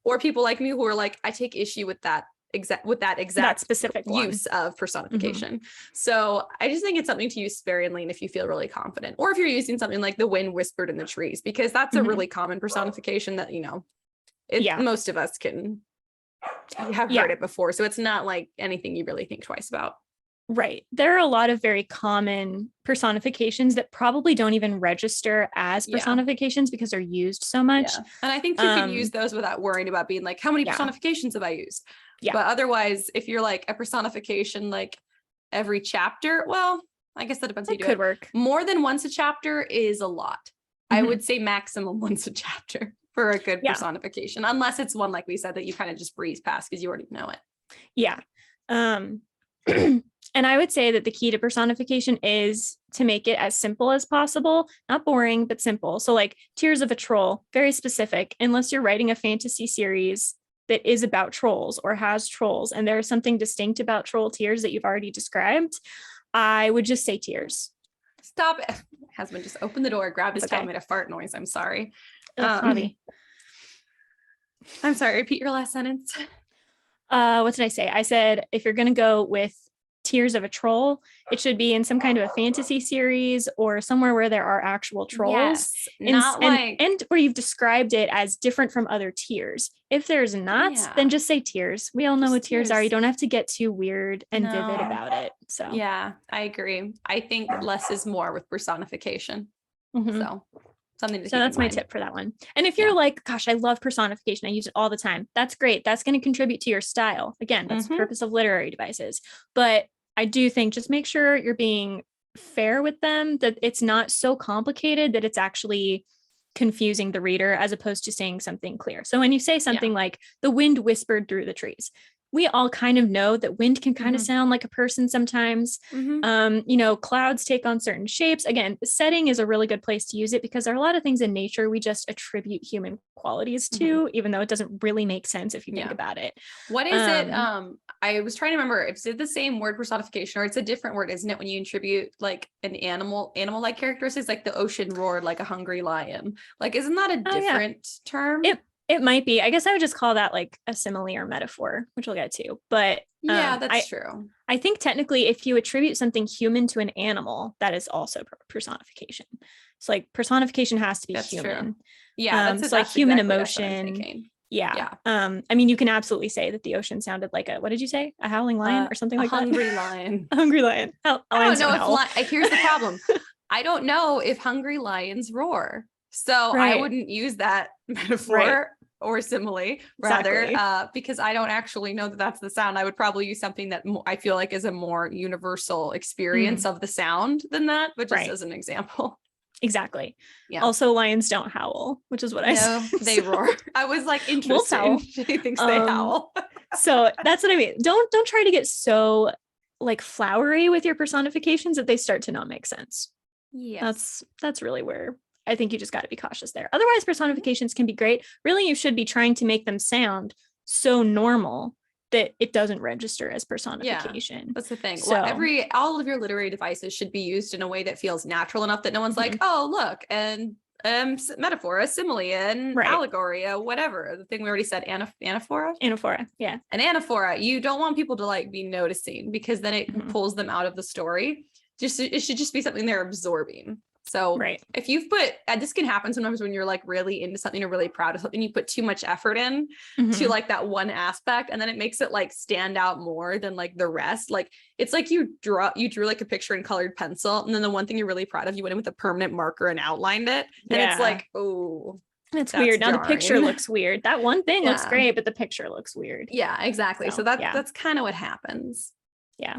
or people like me who are like, I take issue with that exact specific use of personification. So I just think it's something to use sparingly. And if you feel really confident, or if you're using something like the wind whispered in the trees, because that's a really common personification that, you know, most of us have heard it before. So it's not like anything you really think twice about. Right. There are a lot of very common personifications that probably don't even register as personifications because they're used so much. Yeah. And I think you can use those without worrying about being like, how many personifications have I used? Yeah. But otherwise, if you're like a personification, like every chapter, well, I guess that depends how you do it. Could work. More than once a chapter is a lot. I would say maximum once a chapter for a good personification, unless it's one, like we said, that you kind of just breeze past because you already know it. Yeah. And I would say that the key to personification is to make it as simple as possible, not boring, but simple. So like Tears of a Troll, very specific, unless you're writing a fantasy series that is about trolls or has trolls, and there's something distinct about troll tears that you've already described, I would just say tears. Stop it. Husband just opened the door, grabbed his tail, made a fart noise. I'm sorry. I'm sorry. Repeat your last sentence. What did I say? I said, if you're going to go with Tears of a Troll, it should be in some kind of a fantasy series or somewhere where there are actual trolls. Yes, and where you've described it as different from other tears. If there's not, then just say tears. We all know what tears are. You don't have to get too weird and vivid about it. So yeah, I agree. I think less is more with personification. So something to keep that's in my mind. tip for that one. And if you're like, gosh, I love personification, I use it all the time, that's great. That's going to contribute to your style. Again, that's the purpose of literary devices. But I do think just make sure you're being fair with them, that it's not so complicated that it's actually confusing the reader as opposed to saying something clear. So when you say something like the wind whispered through the trees, we all kind of know that wind can kind of sound like a person sometimes. Clouds take on certain shapes. Again, setting is a really good place to use it because there are a lot of things in nature we just attribute human qualities to, even though it doesn't really make sense if you think about it. What is it? I was trying to remember if it's the same word personification or it's a different word, isn't it? When you attribute like an animal-like characteristics, like the ocean roared like a hungry lion. Like, isn't that a different term? It might be. I guess I would just call that like a simile or metaphor, which we'll get to. But that's true. I think technically if you attribute something human to an animal, that is also personification. So like personification has to be human. True. Yeah. That's like human emotion. Yeah. I mean, you can absolutely say that the ocean sounded like what did you say? A howling lion or something like that? Hungry lion. A hungry lion. I don't know if here's the problem. I don't know if hungry lions roar. So I wouldn't use that metaphor or simile rather, because I don't actually know that that's the sound. I would probably use something that I feel like is a more universal experience of the sound than that, but just as an example. Exactly. Yeah. Also, lions don't howl, which is what I said. They roar. I was like, interesting. She thinks they howl. So that's what I mean. Don't try to get so like flowery with your personifications that they start to not make sense. Yes. That's really where I think you just got to be cautious there. Otherwise, personifications can be great. Really, you should be trying to make them sound so normal that it doesn't register as personification. Yeah, that's the thing. So, all of your literary devices should be used in a way that feels natural enough that no one's like, oh, look, and metaphor, a simile, an allegory, whatever. The thing we already said, anaphora? Anaphora, yeah. An anaphora. You don't want people to like be noticing because then it pulls them out of the story. It should just be something they're absorbing. So if you've put, this can happen sometimes when you're like really into something or really proud of something, you put too much effort in to like that one aspect. And then it makes it like stand out more than like the rest. Like, it's like you drew like a picture in colored pencil. And then the one thing you're really proud of, you went in with a permanent marker and outlined it. And it's like, oh, that's weird. Now the picture looks weird. That one thing looks great, but the picture looks weird. Yeah, exactly. So that's kind of what happens. Yeah.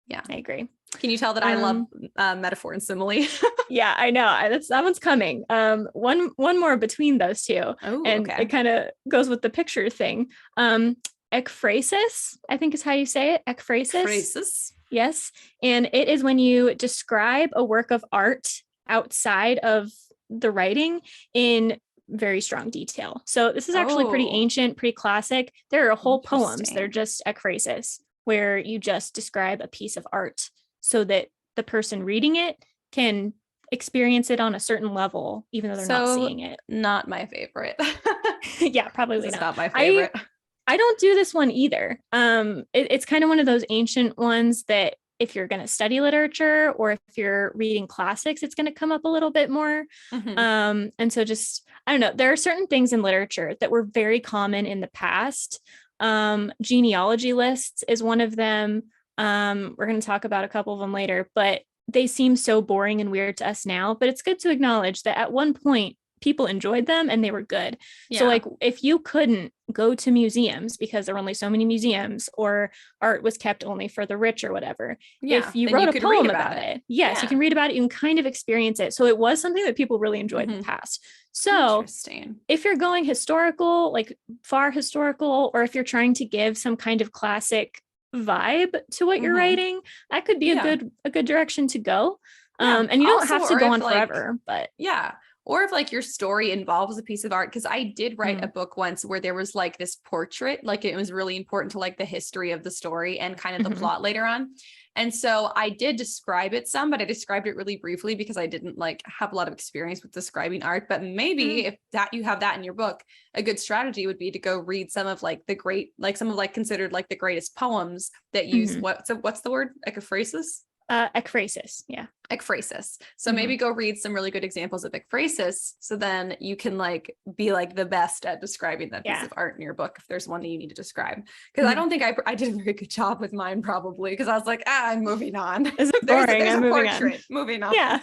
Yeah, I agree. Can you tell that I love metaphor and simile? Yeah, I know. That one's coming. One more between those two. Oh, and it kind of goes with the picture thing. Ekphrasis, I think is how you say it. Ekphrasis. Yes. And it is when you describe a work of art outside of the writing in very strong detail. So this is actually pretty ancient, pretty classic. There are whole poems that are just ekphrasis, where you just describe a piece of art so that the person reading it can experience it on a certain level, even though they're not seeing it. Not my favorite. Yeah, probably not. Not my favorite. I don't do this one either. It's kind of one of those ancient ones that if you're going to study literature or if you're reading classics, it's going to come up a little bit more. And so just, I don't know, there are certain things in literature that were very common in the past. Genealogy lists is one of them. We're going to talk about a couple of them later, but they seem so boring and weird to us now, but it's good to acknowledge that at one point people enjoyed them and they were good. Yeah. So like if you couldn't go to museums because there were only so many museums or art was kept only for the rich or whatever, if you wrote a poem about it, you can read about it, you can kind of experience it. So it was something that people really enjoyed in the past. So if you're going historical, like far historical, or if you're trying to give some kind of classic vibe to what you're writing, that could be a good direction to go. And you don't have to go on forever, but or if like your story involves a piece of art, because I did write a book once where there was like this portrait, like it was really important to like the history of the story and kind of the plot later on. And so I did describe it some, but I described it really briefly because I didn't like have a lot of experience with describing art. But maybe if that you have that in your book, a good strategy would be to go read some of like the great, like some of like considered like the greatest poems that use what's the word? Ekphrasis? Ekphrasis. Yeah. Ekphrasis. So maybe go read some really good examples of ekphrasis. So then you can like be like the best at describing that piece of art in your book. If there's one that you need to describe, because I don't think I did a very good job with mine probably. Cause I was like, I'm moving on. Is it boring? There's a portrait. Moving on. Yeah.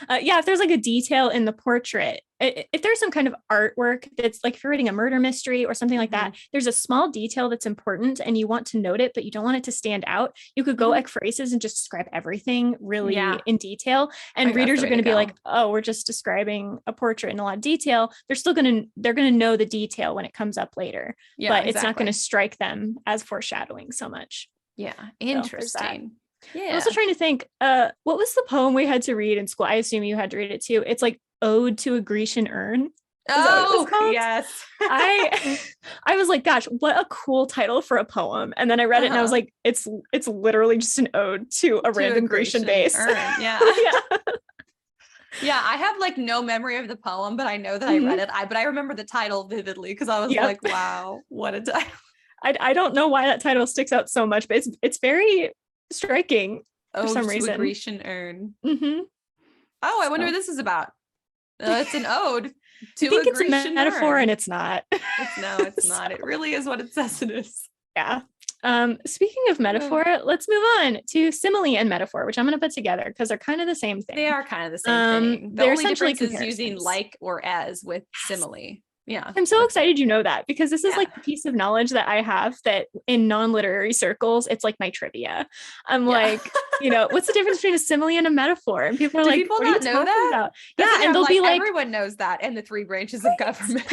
Yeah, if there's like a detail in the portrait, if there's some kind of artwork that's like, if you're reading a murder mystery or something like that, there's a small detail that's important and you want to note it, but you don't want it to stand out. You could go ekphrasis and just describe everything really in detail. And readers are going to be like, oh, we're just describing a portrait in a lot of detail. They're going to know the detail when it comes up later, but it's not going to strike them as foreshadowing so much. Yeah. Interesting. Yeah. I'm also trying to think, what was the poem we had to read in school? I assume you had to read it too. It's like Ode to a Grecian Urn. Yes. I was like, gosh, what a cool title for a poem. And then I read it and I was like, it's literally just an ode to a random Grecian base. Urn. Yeah. Yeah, I have like no memory of the poem, but I know that I read it. But I remember the title vividly because I was like, wow, what a title. I don't know why that title sticks out so much, but it's very striking for some reason. A Grecian urn. Oh, I wonder what this is about. It's an ode to a Grecian it's a metaphor urn. And it's not. It's not. It really is what it says it is. Yeah. Speaking of metaphor, let's move on to simile and metaphor, which I'm going to put together because they're kind of the same thing. They are kind of the same thing. The only difference is using like or as with simile. Yeah. I'm so excited you know that because this is like the piece of knowledge that I have that in non-literary circles, it's like my trivia. I'm like, what's the difference between a simile and a metaphor? And people are like, people not know that? About? Yeah. And they'll be like, everyone knows that in the three branches of government.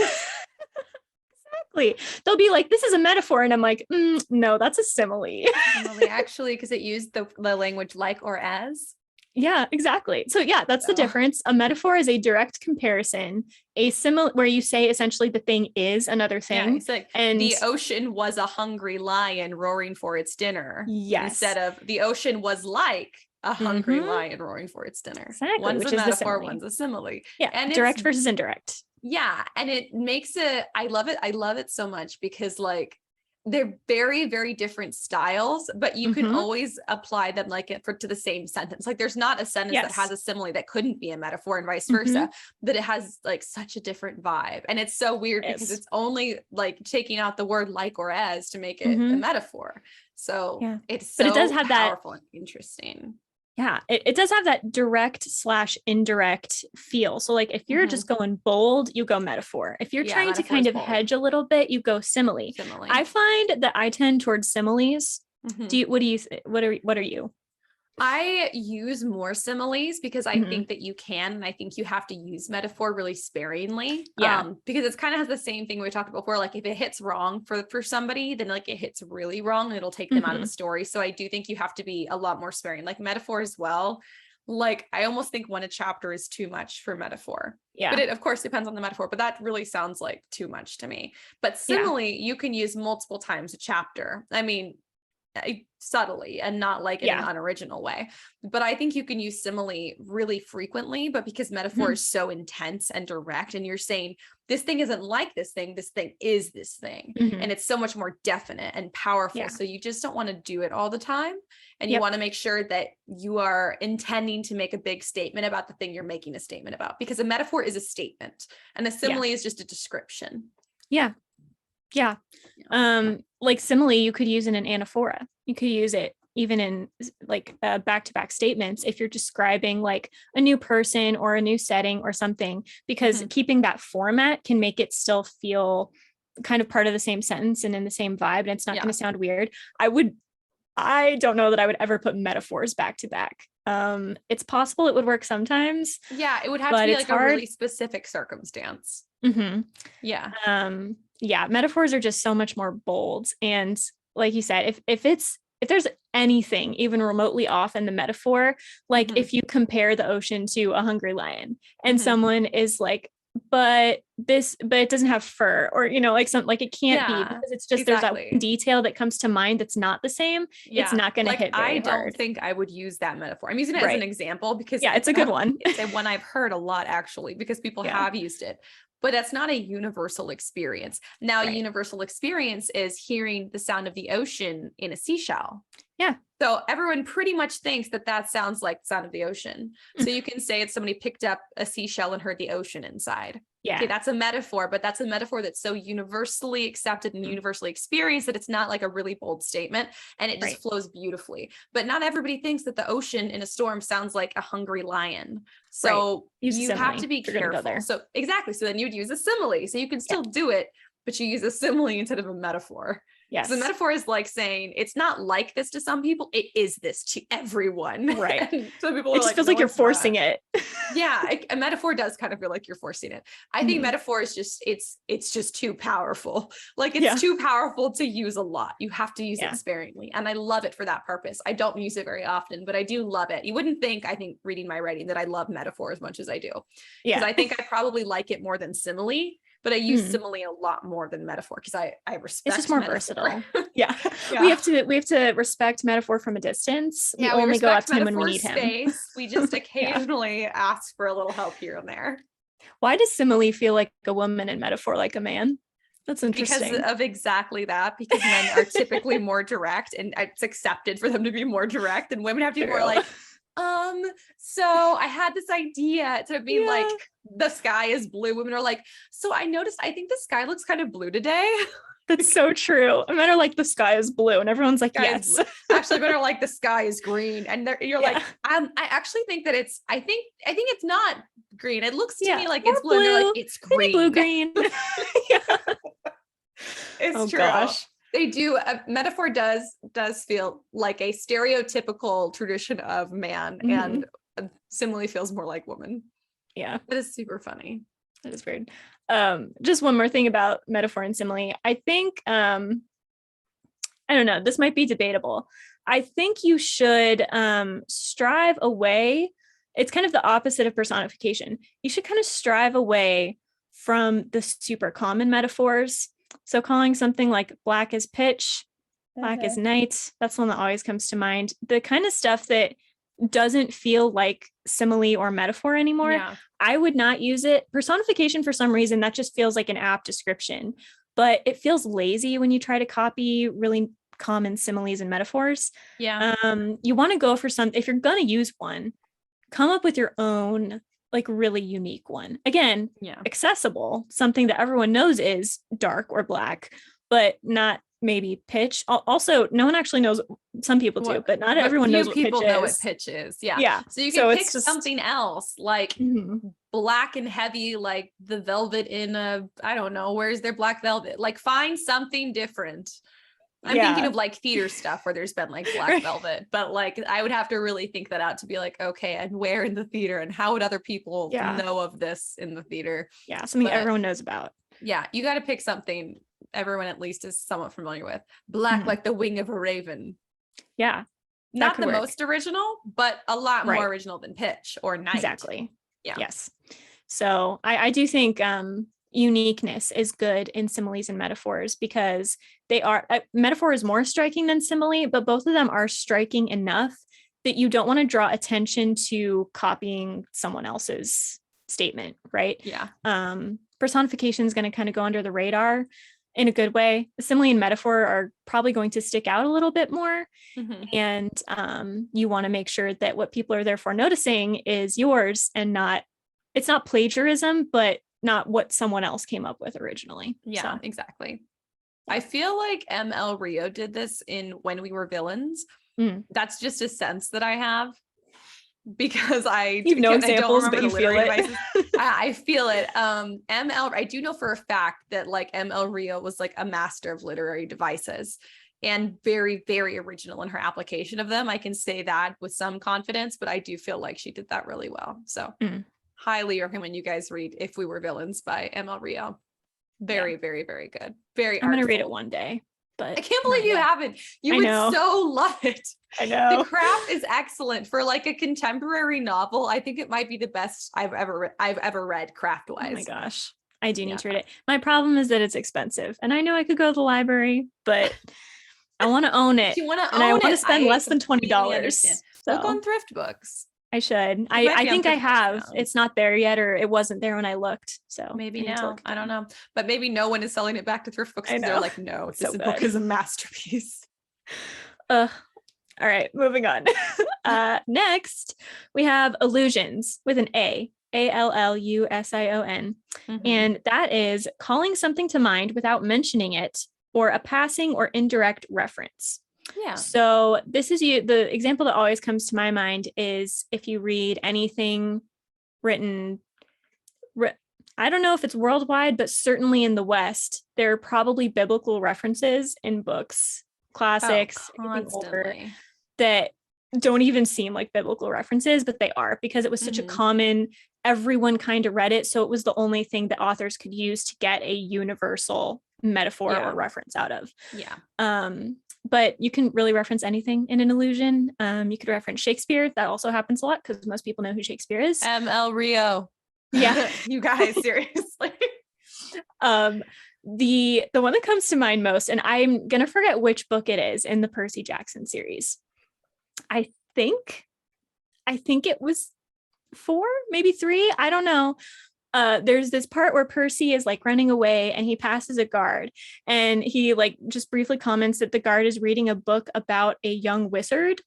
Exactly. They'll be like, this is a metaphor. And I'm like, no, that's a simile. Simile, actually, because it used the language like or as. Yeah, exactly. So yeah, that's the difference. A metaphor is a direct comparison. A simile, where you say essentially the thing is another thing. Yeah, it's like, and the ocean was a hungry lion roaring for its dinner. Yes. Instead of the ocean was like a hungry lion roaring for its dinner. Exactly. One's a metaphor, one's a simile. Yeah. And direct versus indirect. Yeah. And it makes it, I love it. I love it so much because like, they're very, very different styles, but you can always apply them to the same sentence. Like there's not a sentence that has a simile that couldn't be a metaphor and vice versa, that it has like such a different vibe. And it's so weird because it's only like taking out the word like or as to make it a metaphor. So it's so powerful and interesting. Yeah, it does have that direct/indirect feel. So like if you're just going bold, you go metaphor. If you're trying to kind of hedge a little bit, you go simile. I find that I tend towards similes. What are you? I use more similes because I think that you can, and I think you have to use metaphor really sparingly. Yeah. Because it's kind of has the same thing we talked about before. Like if it hits wrong for somebody, then like it hits really wrong and it'll take them out of the story. So I do think you have to be a lot more sparing, like metaphor as well. Like I almost think a chapter is too much for metaphor. Yeah. But it of course depends on the metaphor, but that really sounds like too much to me. But simile, you can use multiple times a chapter. I mean, subtly and not like in an unoriginal way, but I think you can use simile really frequently, but because metaphor is so intense and direct and you're saying this thing isn't like this thing is this thing, and it's so much more definite and powerful, so you just don't want to do it all the time, and you want to make sure that you are intending to make a big statement about the thing you're making a statement about, because a metaphor is a statement and a simile is just a description. Like simile you could use in an anaphora. You could use it even in like back-to-back statements if you're describing like a new person or a new setting or something, because keeping that format can make it still feel kind of part of the same sentence and in the same vibe, and it's not going to sound weird. I don't know that I would ever put metaphors back to back. It's possible it would work sometimes. Yeah, it would have to be like a really specific circumstance. Metaphors are just so much more bold. And like you said, if there's anything even remotely off in the metaphor, like if you compare the ocean to a hungry lion and someone is like, but it doesn't have fur, or like something, like it can't be, because it's just there's that detail that comes to mind that's not the same. It's not going to hit very hard. I don't think I would use that metaphor. I'm using it as an example because it's a good one. It's a one I've heard a lot actually, because people have used it. But that's not a universal experience. Now, a universal experience is hearing the sound of the ocean in a seashell. Yeah. So everyone pretty much thinks that sounds like the sound of the ocean. So you can say it's somebody picked up a seashell and heard the ocean inside. Yeah. Okay, that's a metaphor, but that's a metaphor that's so universally accepted and universally experienced that it's not like a really bold statement, and it just flows beautifully. But not everybody thinks that the ocean in a storm sounds like a hungry lion. So you have to be careful. So exactly. So then you'd use a simile. So you can still do it, but you use a simile instead of a metaphor. Yes. So the metaphor is like saying it's not like this to some people. It is this to everyone. Right. Some people it just feels like you're forcing it. Yeah. A metaphor does kind of feel like you're forcing it. I think metaphor is just, it's just too powerful. Like it's too powerful to use a lot. You have to use it sparingly. And I love it for that purpose. I don't use it very often, but I do love it. You wouldn't think, I think reading my writing, that I love metaphor as much as I do. Because I think I probably like it more than simile. But I use simile a lot more than metaphor because I respect. It's just more versatile. Yeah. We have to respect metaphor from a distance. We only go up to him when we need him. We just occasionally ask for a little help here and there. Why does simile feel like a woman and metaphor like a man? That's interesting. Because of exactly that. Because men are typically more direct, and it's accepted for them to be more direct, and women have to be more like, so I had this idea to be like, the sky is blue. Women are like, so I noticed, I think the sky looks kind of blue today. That's so true. Men are like, the sky is blue, and everyone's like, yes. Actually, men are like, the sky is green, and you're like, I actually think that I think it's not green. It looks to me like it's blue. And they're like, it's green. Blue green. It's true. Gosh. They do. Metaphor does feel like a stereotypical tradition of man, and simile feels more like woman. Yeah, that is super funny. That is weird. Just one more thing about metaphor and simile. I think I don't know. This might be debatable. I think you should strive away. It's kind of the opposite of personification. You should kind of strive away from the super common metaphors. So calling something like black as pitch, black as night, that's one that always comes to mind. The kind of stuff that doesn't feel like simile or metaphor anymore. Yeah. I would not use it. Personification, for some reason, that just feels like an apt description, but it feels lazy when you try to copy really common similes and metaphors. Yeah. You want to go for if you're going to use one, come up with your own, like, really unique one. Again, accessible, something that everyone knows is dark or black, but not maybe pitch. Also, no one actually knows. Some people do, but not everyone knows what pitch is. People know what pitch is. Yeah. So you can pick something else, like black and heavy, like the velvet in I don't know, where's their black velvet? Like, find something different. I'm thinking of like theater stuff where there's been like black velvet, but like I would have to really think that out to be like, okay, and where in the theater, and how would other people know of this in the theater? Yeah, something everyone knows about. Yeah, you got to pick something everyone at least is somewhat familiar with. Black like the wing of a raven. Yeah. Not the most original, but a lot more original than pitch or night. Exactly. Yeah. Yes. So I do think uniqueness is good in similes and metaphors, because they are metaphor is more striking than simile, but both of them are striking enough that you don't want to draw attention to copying someone else's statement, right? Yeah. Personification is going to kind of go under the radar in a good way. The simile and metaphor are probably going to stick out a little bit more. And you want to make sure that what people are therefore noticing is yours, and it's not plagiarism, but not what someone else came up with originally. Yeah, exactly. I feel like ML Rio did this in When We Were Villains. That's just a sense that I have, because you've no examples, but you feel it. I feel it. I do know for a fact that like ML Rio was like a master of literary devices, and very, very original in her application of them. I can say that with some confidence, but I do feel like she did that really well. So highly recommend you guys read If We Were Villains by ML Rio. Very, very, very good. Very I'm going to read it one day. But I can't believe you haven't. You would so love it. I know. The craft is excellent for like a contemporary novel. I think it might be the best I've ever read craft-wise. Oh my gosh. I do need to read it. My problem is that it's expensive, and I know I could go to the library, but I want to own it. You want to own it? And I want to spend less than $20. So look on thrift books. I should. I think I have. It's not there yet, or it wasn't there when I looked. So maybe now. I don't know. But maybe no one is selling it back to thrift books because they're like, no, this book is a masterpiece. All right, moving on. Next, we have allusions with an A. Allusion. And that is calling something to mind without mentioning it, or a passing or indirect reference. Yeah. So this is the example that always comes to my mind is if you read anything written, I don't know if it's worldwide, but certainly in the West, there are probably biblical references in books, classics, older, that don't even seem like biblical references, but they are, because it was such a common, everyone kind of read it. So it was the only thing that authors could use to get a universal metaphor or reference out of. Yeah. But you can really reference anything in an allusion. You could reference Shakespeare. That also happens a lot because most people know who Shakespeare is. ML Rio. Yeah. You guys, seriously. The one that comes to mind most, and I'm gonna forget which book it is in the Percy Jackson series. I think it was 4, maybe 3. I don't know. There's this part where Percy is like running away and he passes a guard and he like just briefly comments that the guard is reading a book about a young wizard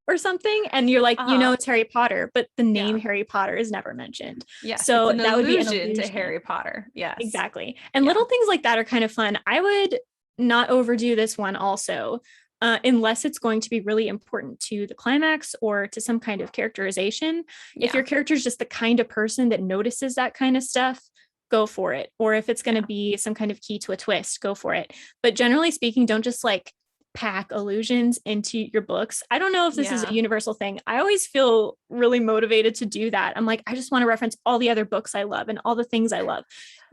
or something. And you're like, it's Harry Potter, but the name Harry Potter is never mentioned. Yeah. So that would be an allusion to Harry Potter. Yes. Exactly. And little things like that are kind of fun. I would not overdo this one also. Unless it's going to be really important to the climax or to some kind of characterization. If your character is just the kind of person that notices that kind of stuff, go for it. Or if it's going to be some kind of key to a twist, go for it. But generally speaking, don't just like pack allusions into your books. I don't know if this is a universal thing. I always feel really motivated to do that. I'm like, I just want to reference all the other books I love and all the things I love.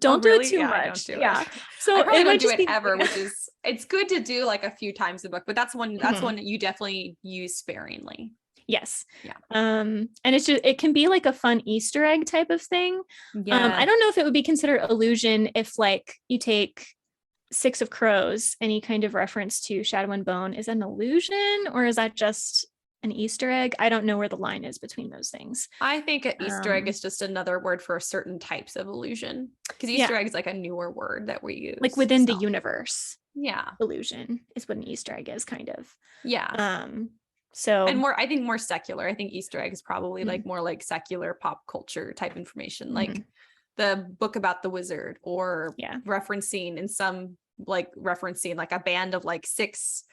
Don't do it too much. Don't do it. So I probably it don't might do just it be ever, which is, it's good to do like a few times a book, but that's one that you definitely use sparingly. Yes. Yeah. And it can be like a fun Easter egg type of thing. Yeah. I don't know if it would be considered allusion if like you take Six of Crows, any kind of reference to Shadow and Bone is an allusion, or is that just an Easter egg? I don't know where the line is between those things. I think an Easter egg is just another word for certain types of illusion, because Easter egg is like a newer word that we use. Like within the universe. Yeah. Illusion is what an Easter egg is, kind of. Yeah. So and I think more secular. I think Easter egg is probably like more like secular pop culture type information, like the book about the wizard, or referencing like a band of like 6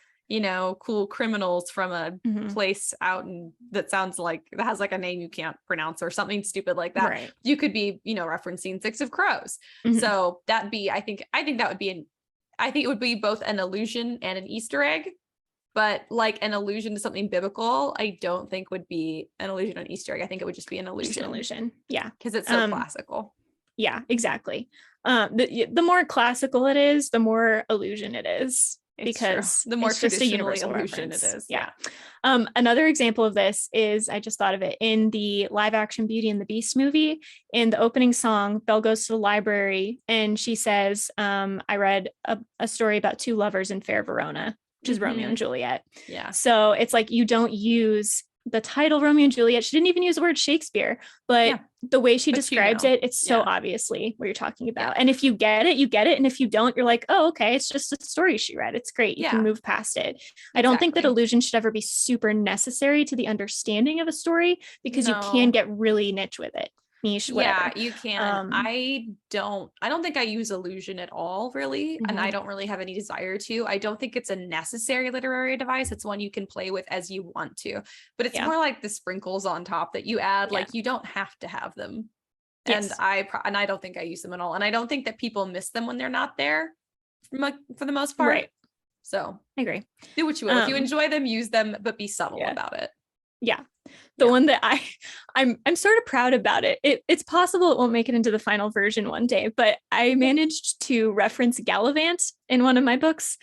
cool criminals from a place out, and that sounds like that has like a name you can't pronounce or something stupid like that. Right. You could be referencing Six of Crows. So I think it would be both an allusion and an Easter egg. But like an allusion to something biblical, I don't think would be an allusion or an Easter egg. I think it would just be an allusion. Just an illusion. Yeah. Because it's so classical. Yeah, exactly. The more classical it is, the more illusion it is. Because the more it's just a universal illusion reference. it is. Yeah. Another example of this is, I just thought of it, in the live action Beauty and the Beast movie. In the opening song, Belle goes to the library and she says, I read a story about 2 lovers in fair Verona, which is Romeo and Juliet. Yeah. So it's like, you don't use the title Romeo and Juliet. She didn't even use the word Shakespeare, but the way she describes it, it's so obviously what you're talking about. And if you get it, you get it. And if you don't, you're like, oh, okay, it's just a story she read. It's great. You can move past it. I don't think that allusion should ever be super necessary to the understanding of a story, because you can get really niche with it. Niche, whatever. Yeah, you can. I don't think I use illusion at all, really. And I don't really have any desire to. I don't think it's a necessary literary device. It's one you can play with as you want to, but it's more like the sprinkles on top that you add. Like, you don't have to have them. Yes. And I don't think I use them at all. And I don't think that people miss them when they're not there for the most part. Right. So I agree. Do what you will. If you enjoy them, use them, but be subtle about it. Yeah. The one that I'm sort of proud about it. It's possible it won't make it into the final version one day, but I managed to reference Gallivant in one of my books,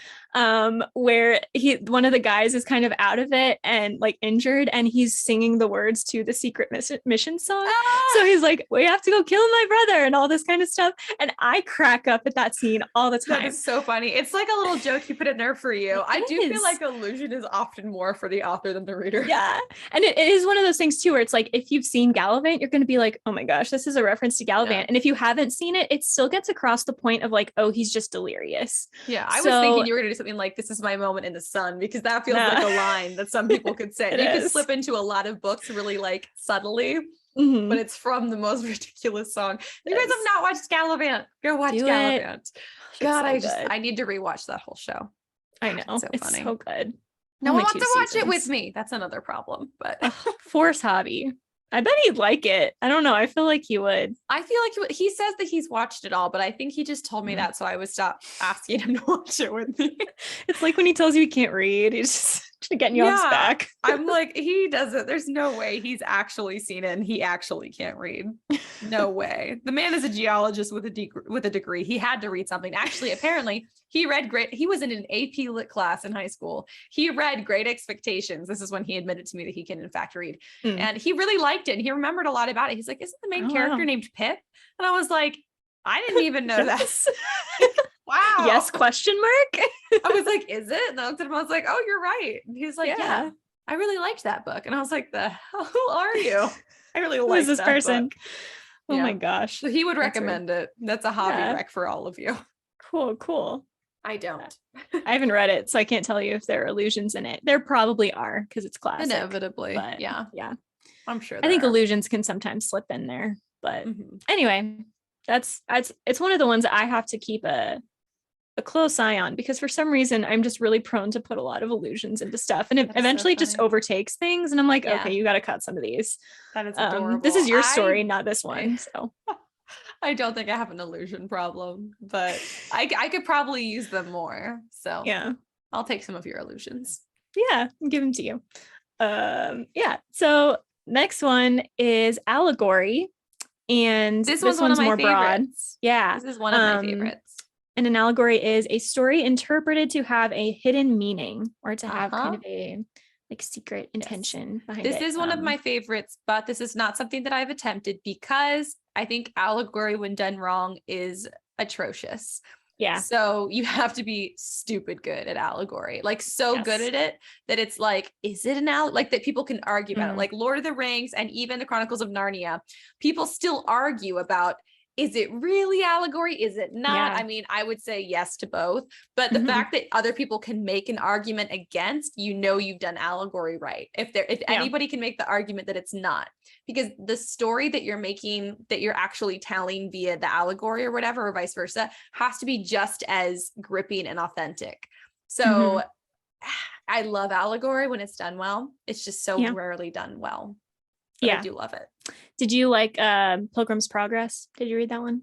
where one of the guys is kind of out of it and like injured, and he's singing the words to the secret mission song. So he's like, we have to go kill my brother and all this kind of stuff. And I crack up at that scene all the time. That is so funny. It's like a little joke you put in there for you. I do feel like illusion is often more for the author than the reader. Yeah. And it is one of those things too, where it's like, if you've seen Gallivant, you're going to be like, oh my gosh, this is a reference to Gallivant. And if you haven't seen it, it still gets across the point of like, oh, he's just delirious. Yeah, I was thinking you were gonna do something like "This is my moment in the sun," because that feels like a line that some people could say. You could slip into a lot of books really like subtly, but it's from the most ridiculous song. You guys have not watched Gallivant. Go watch Gallivant. God, I need to rewatch that whole show. I know. It's so good. No one wants to watch it with me. That's another problem, but force hobby. I bet he'd like it. I don't know. I feel like he would. I feel like he says that he's watched it all, but I think he just told me that, so I would stop asking him to watch it with me. It's like when he tells you he can't read, he's just getting you on his back. I'm like, he doesn't. There's no way he's actually seen it and he actually can't read. No way. The man is a geologist with a degree. He had to read something. Actually, apparently, he was in an AP Lit class in high school. He read Great Expectations. This is when he admitted to me that he can in fact read. And he really liked it. And he remembered a lot about it. He's like, isn't the main character named Pip? And I was like, I didn't even know that. Wow. Yes, question mark. I was like, is it? And I looked at him, I was like, oh, you're right. And he's like, yeah, I really liked that book. And I was like, the hell, who are you? I really like this person. Book. Oh my gosh. So he would recommend it. That's a hobby rec for all of you. Cool. I don't. I haven't read it, so I can't tell you if there are illusions in it. There probably are, because it's classic. Inevitably. But yeah. I'm sure I think illusions can sometimes slip in there. But anyway, it's one of the ones that I have to keep a close eye on, because for some reason I'm just really prone to put a lot of illusions into stuff, and it eventually just overtakes things, and I'm like, okay, you got to cut some of these. That is adorable. This is your story, not this one. So I don't think I have an illusion problem, but I could probably use them more. So yeah, I'll take some of your illusions. Yeah, give them to you. So next one is allegory, and this one's one of my more favorites. Broad. Yeah, this is one of my favorites. And an allegory is a story interpreted to have a hidden meaning, or to have kind of a like secret intention behind it. This is one of my favorites, but this is not something that I've attempted, because I think allegory, when done wrong, is atrocious. Yeah. So you have to be stupid good at allegory, like so good at it that it's like, is it an like that people can argue about it, like Lord of the Rings and even the Chronicles of Narnia. People still argue about, is it really allegory? Is it not? I mean, I would say yes to both, but the fact that other people can make an argument against, you've done allegory right. If anybody can make the argument that it's not, because the story that you're making, that you're actually telling via the allegory or whatever, or vice versa, has to be just as gripping and authentic. So I love allegory when it's done well. It's just so rarely done well. But I do love it. Did you like Pilgrim's Progress? Did you read that one?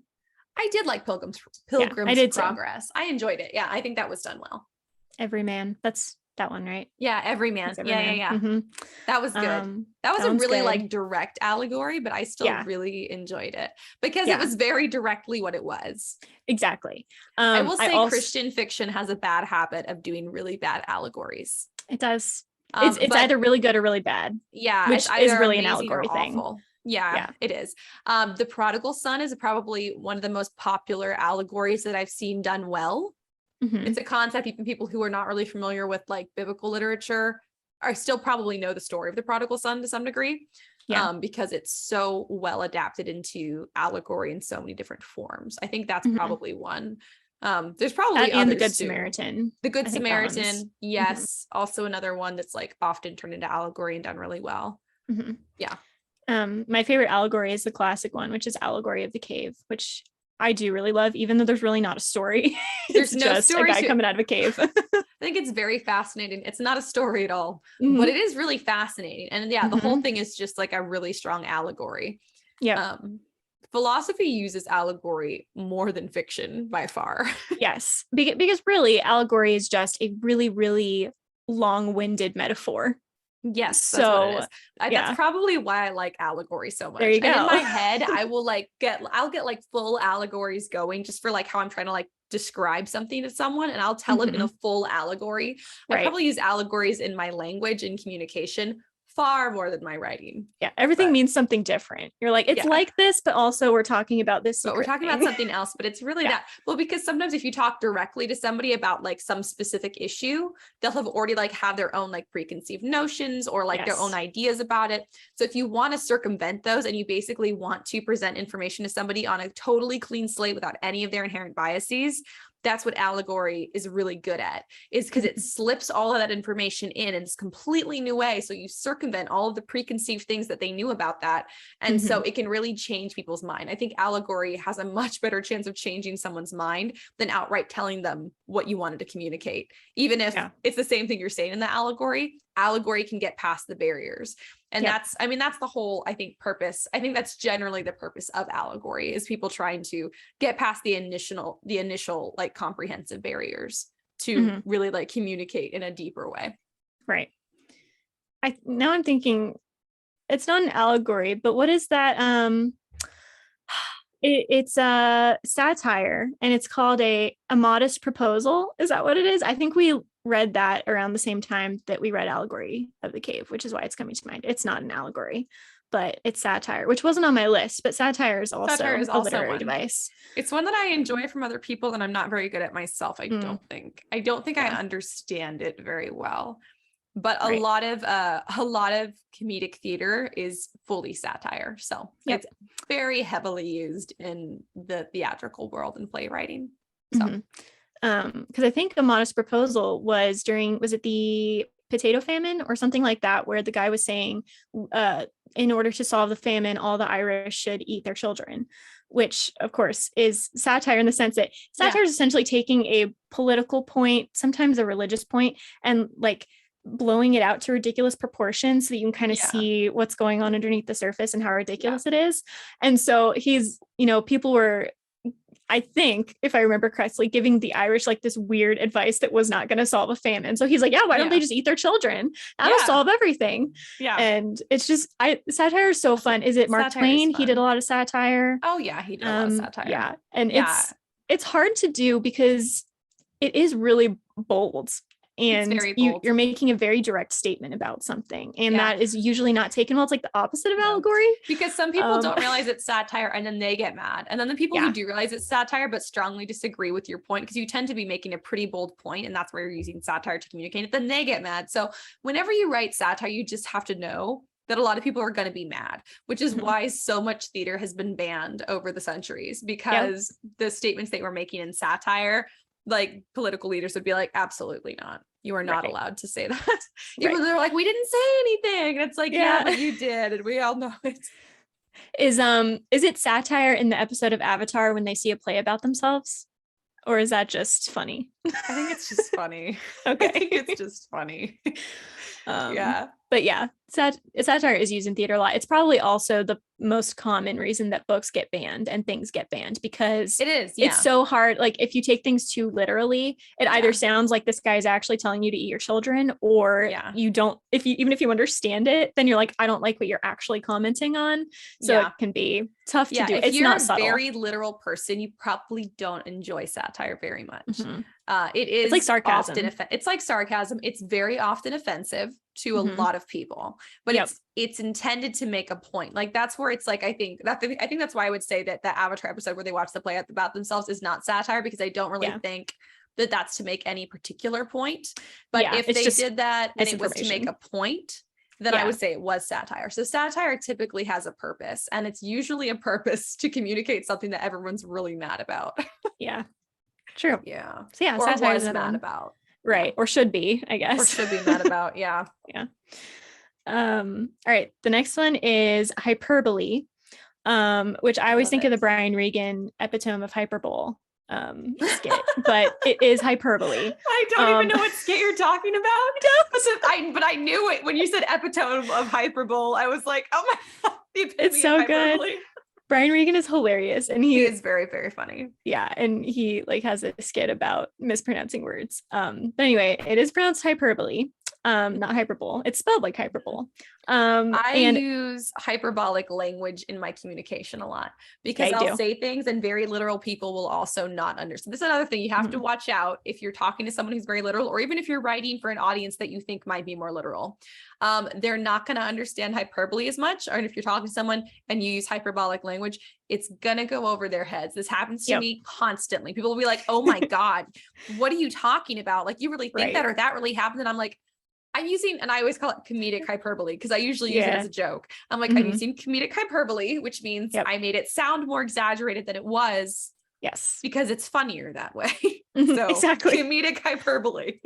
I did like Pilgrim's I did Progress. I enjoyed it. Yeah, I think that was done well. Everyman. That's that one, right? Yeah, Everyman. Yeah. That was good. That was a really like direct allegory, but I still really enjoyed it, because it was very directly what it was. Exactly. I will say Christian fiction has a bad habit of doing really bad allegories. It does. It's either really good or really bad. Yeah, which is really an allegory thing. Yeah, it is. The Prodigal Son is probably one of the most popular allegories that I've seen done well. It's a concept even people who are not really familiar with like biblical literature are still probably know the story of the Prodigal Son to some degree. Because it's so well adapted into allegory in so many different forms. I think that's probably one. There's probably and the Good Samaritan. The Good Samaritan, yes. Also another one that's like often turned into allegory and done really well. Yeah. My favorite allegory is the classic one, which is Allegory of the Cave, which I do really love, even though there's really not a story. There's no just story. A guy coming out of a cave. I think it's very fascinating. It's not a story at all, but it is really fascinating. And the whole thing is just like a really strong allegory. Yeah. Philosophy uses allegory more than fiction by far. Yes, because really allegory is just a really, really long-winded metaphor. Yes, that's what it is. That's probably why I like allegory so much. There you go. And in my head, I'll get like full allegories going just for like how I'm trying to like describe something to someone, and I'll tell it in a full allegory. I probably use allegories in my language and communication far more than my writing. Yeah, everything means something different. You're like, it's like this, but also we're talking about this. But we're talking about something else, but it's really that. Well, because sometimes if you talk directly to somebody about like some specific issue, they'll have already like have their own like preconceived notions or like their own ideas about it. So if you want to circumvent those and you basically want to present information to somebody on a totally clean slate without any of their inherent biases, that's what allegory is really good at, is because it slips all of that information in this completely new way. So you circumvent all of the preconceived things that they knew about that. And so it can really change people's mind. I think allegory has a much better chance of changing someone's mind than outright telling them what you wanted to communicate. Even if it's the same thing you're saying in the allegory can get past the barriers. And that's the whole, I think, purpose. I think that's generally the purpose of allegory, is people trying to get past the initial like comprehensive barriers to really like communicate in a deeper way. Right. Now I'm thinking it's not an allegory, but what is that? It's a satire, and it's called a modest proposal. Is that what it is? I think we read that around the same time that we read Allegory of the Cave, which is why it's coming to mind. It's not an allegory, but it's satire, which wasn't on my list, but satire is also a literary device. It's one that I enjoy from other people, and I'm not very good at myself. I don't think I understand it very well. But a lot of comedic theater is fully satire. So it's very heavily used in the theatrical world and playwriting. So because I think A Modest Proposal was it the potato famine or something like that, where the guy was saying in order to solve the famine, all the Irish should eat their children, which of course is satire in the sense that satire is essentially taking a political point, sometimes a religious point, and like blowing it out to ridiculous proportions so that you can kind of see what's going on underneath the surface and how ridiculous it is. And so he's, people were, I think, if I remember correctly, giving the Irish like this weird advice that was not going to solve a famine. So he's like, why don't they just eat their children? That'll solve everything. Yeah. And it's just, satire is so fun. Is it Mark Twain? He did a lot of satire. Oh yeah. He did a lot of satire. Yeah. And it's hard to do because it is really bold. And you're making a very direct statement about something, and that is usually not taken well. It's like the opposite of allegory, because some people don't realize it's satire and then they get mad, and then the people who do realize it's satire but strongly disagree with your point, because you tend to be making a pretty bold point and that's where you're using satire to communicate it, then they get mad. So whenever you write satire, you just have to know that a lot of people are going to be mad, which is why so much theater has been banned over the centuries, because the statements they were making in satire, like political leaders would be like, absolutely not. You are not allowed to say that. Even though they're like, we didn't say anything. And it's like, but you did. And we all know it. Is it satire in the episode of Avatar when they see a play about themselves? Or is that just funny? I think it's just funny. Okay. I think it's just funny. But satire is used in theater a lot. It's probably also the most common reason that books get banned and things get banned, because it's so hard. Like if you take things too literally, it either sounds like this guy is actually telling you to eat your children, or you don't, even if you understand it, then you're like, I don't like what you're actually commenting on. So it can be tough to do. It's not subtle. If you're a very literal person, you probably don't enjoy satire very much. It's like sarcasm. It's like sarcasm. It's very often offensive to a lot of people, but it's intended to make a point. Like that's where it's like, I think that's why I would say that the Avatar episode where they watch the play about themselves is not satire, because I don't really think that that's to make any particular point. But if they did that and it was to make a point, then I would say it was satire. So satire typically has a purpose, and it's usually a purpose to communicate something that everyone's really mad about. True. Yeah. So or satire was mad about. Right. Or should be, I guess. Or should be mad about. Yeah. All right. The next one is hyperbole, which I always think of the Brian Regan epitome of hyperbole skit, but it is hyperbole. I don't even know what skit you're talking about. But I knew it when you said epitome of hyperbole. I was like, oh my God, it's so good. Brian Regan is hilarious, and he is very, very funny. Yeah, and he like has a skit about mispronouncing words. But anyway, it is pronounced hyperbole, not hyperbole. It's spelled like hyperbole. I use hyperbolic language in my communication a lot, because I'll say things and very literal people will also not understand. This is another thing you have to watch out if you're talking to someone who's very literal, or even if you're writing for an audience that you think might be more literal. They're not going to understand hyperbole as much. Or if you're talking to someone and you use hyperbolic language, it's going to go over their heads. This happens to me constantly. People will be like, oh my God, what are you talking about? Like, you really think that, or that really happened? And I'm like, I'm using, and I always call it comedic hyperbole, because I usually use it as a joke. I'm like, I'm using comedic hyperbole, which means I made it sound more exaggerated than it was. Yes. because it's funnier that way. Mhm, So exactly. comedic hyperbole.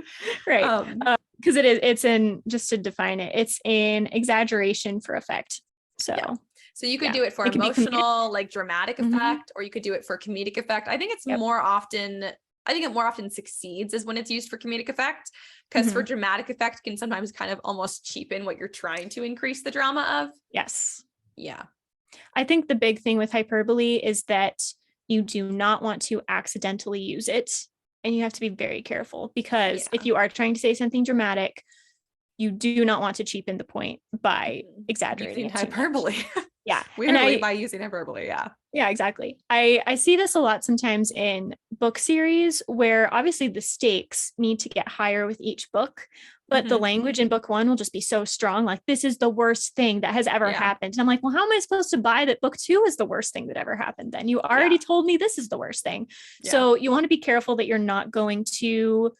Right. Because it's in, just to define it, it's in exaggeration for effect. So Yeah. So you could yeah, do it for it could be emotional, like dramatic Mhm. effect, or you could do it for comedic effect. I think Yep. it more often succeeds is when it's used for comedic effect, because for Mhm. dramatic effect can sometimes kind of almost cheapen what you're trying to increase the drama of. Yes. Yeah. I think the big thing with hyperbole is that you do not want to accidentally use it. And you have to be very careful, because if Yeah. you are trying to say something dramatic, you do not want to cheapen the point by exaggerating Using it too much. hyperbole. Yeah. Weirdly, by using hyperbole. Yeah. Yeah, exactly. I see this a lot sometimes in book series where obviously the stakes need to get higher with each book, but the Mhm. language in book one will just be so strong. Like, this is the worst thing that has ever Yeah. happened. And I'm like, well, how am I supposed to buy that book two is the worst thing that ever happened? Then you already Yeah. told me this is the worst thing. Yeah. So you want to be careful that you're not going too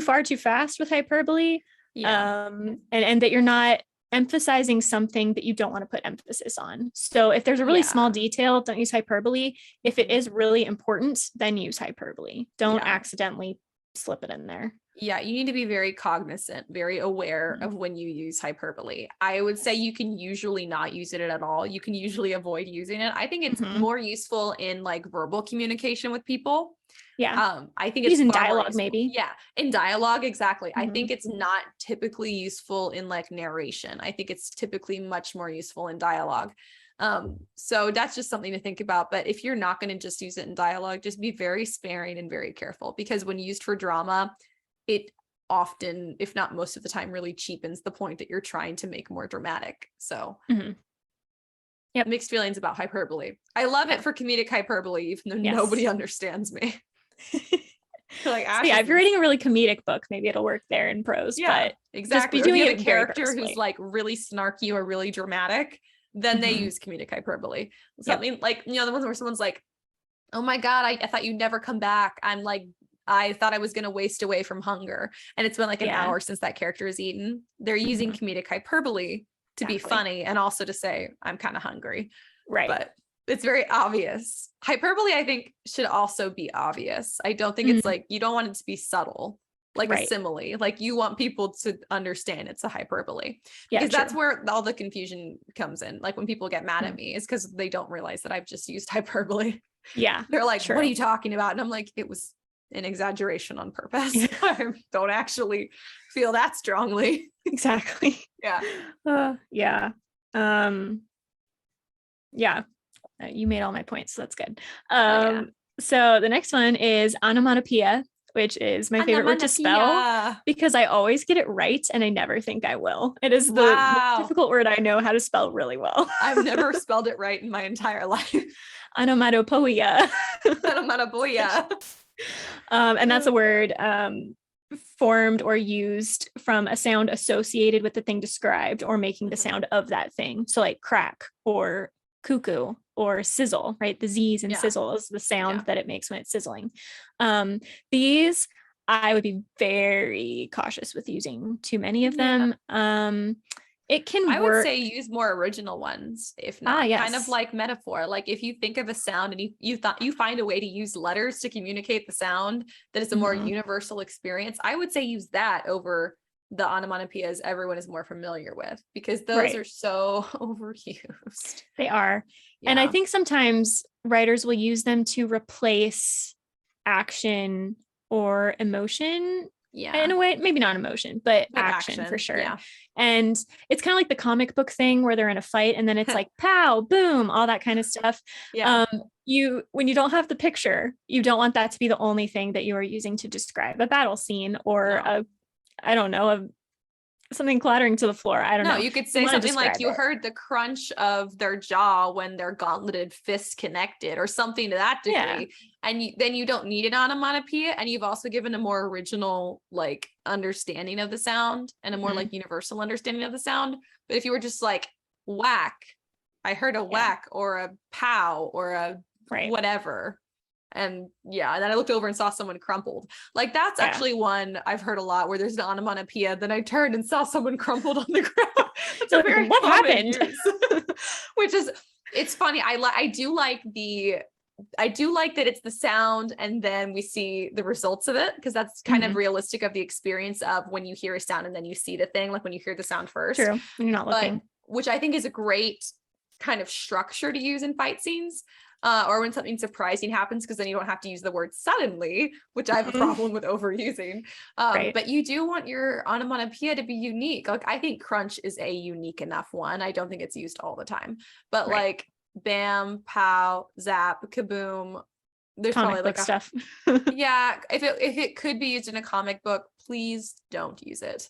far too fast with hyperbole. Yeah. And that you're not emphasizing something that you don't want to put emphasis on. So if there's a really small Yeah. detail, don't use hyperbole. If it Mhm. is really important, then use hyperbole. Don't Yeah. accidentally slip it in there. Yeah, you need to be very cognizant, very aware Mhm. of when you use hyperbole. I would say you can usually not use it at all. You can usually avoid using it. I think it's Mhm. more useful in like verbal communication with people. Yeah. I think it's Using far more dialogue, useful. maybe. Yeah, in dialogue, exactly. I Mhm. think it's not typically useful in like narration. I think it's typically much more useful in dialogue. So that's just something to think about. But if you're not going to just use it in dialogue, just be very sparing and very careful, because when used for drama, it often, if not most of the time, really cheapens the point that you're trying to make more dramatic. So Mhm. Yep. mixed feelings about hyperbole. I love Yeah. it for comedic hyperbole, even though Yes. nobody understands me. Like, So yeah, if you're reading a really comedic book, maybe it'll work there in prose. yeah, But exactly. just be Or if doing you have it a very character who's purposefully. like really snarky or really dramatic, then they Mhm. use comedic hyperbole. Something like, the ones where someone's like, oh my God, I thought you'd never come back. I'm like, I thought I was going to waste away from hunger. And it's been like an Yeah. hour since that character is eaten. They're using Mhm. comedic hyperbole to be Exactly. funny and also to say, I'm kind of hungry. Right. But it's very obvious. Hyperbole, I think, should also be obvious. I don't think it's Mhm. like, you don't want it to be subtle, like a Right. simile. Like, you want people to understand it's a hyperbole. Yeah, Because that's true. where all the confusion comes in. Like, when people get mad at Mhm. me, is because they don't realize that I've just used hyperbole. Yeah. They're like, True. what are you talking about? And I'm like, it was an exaggeration on purpose. Yeah. I don't actually feel that strongly. Exactly. Yeah. Yeah. Yeah. You made all my points, so that's good. Yeah. So the next one is onomatopoeia, which is my favorite word to spell, Onomatopoeia. because I always get it right and I never think I will. It is the Wow. most difficult word I know how to spell really well. I've never spelled it right in my entire life. Onomatopoeia. Onomatopoeia. And that's a word formed or used from a sound associated with the thing described or making the sound of that thing. So like crack or cuckoo or sizzle, right? The Z's and Yeah. sizzle is the sound that it makes when it's sizzling. These, I would be very cautious with using too many of them. It can I work. would say use more original ones, if not. Yes. Kind of like metaphor. Like, if you think of a sound and you find a way to use letters to communicate the sound that is a more universal experience, I would say use that over the onomatopoeias everyone is more familiar with, because those are so overused. They are. Yeah. And I think sometimes writers will use them to replace action or emotion. Yeah. In a way, maybe not emotion, but action for sure. Yeah. And it's kind of like the comic book thing where they're in a fight and then it's like pow, boom, all that kind of stuff. Yeah. When you don't have the picture, you don't want that to be the only thing that you are using to describe a battle scene or something clattering to the floor. I don't know. You could say something like, you heard the crunch of their jaw when their gauntleted fists connected, or something to that degree. Yeah. And then you don't need an onomatopoeia, and you've also given a more original like understanding of the sound and a more like universal understanding of the sound. But if you were just like whack, I heard a whack or a pow or a whatever. And then I looked over and saw someone crumpled. Like, that's actually one I've heard a lot, where there's an onomatopoeia. Then I turned and saw someone crumpled on the ground. It's a very what happened? Which is, it's funny. I do like the I do like that it's the sound and then we see the results of it, because that's kind of realistic of the experience of when you hear a sound and then you see the thing, like when you hear the sound first. True. You're not looking. Which I think is a great kind of structure to use in fight scenes, or when something surprising happens, because then you don't have to use the word suddenly, which I have a problem with overusing. But you do want your onomatopoeia to be unique. Like, I think crunch is a unique enough one. I don't think it's used all the time, but like bam, pow, zap, kaboom. There's comic probably book stuff. Yeah. If it could be used in a comic book, please don't use it.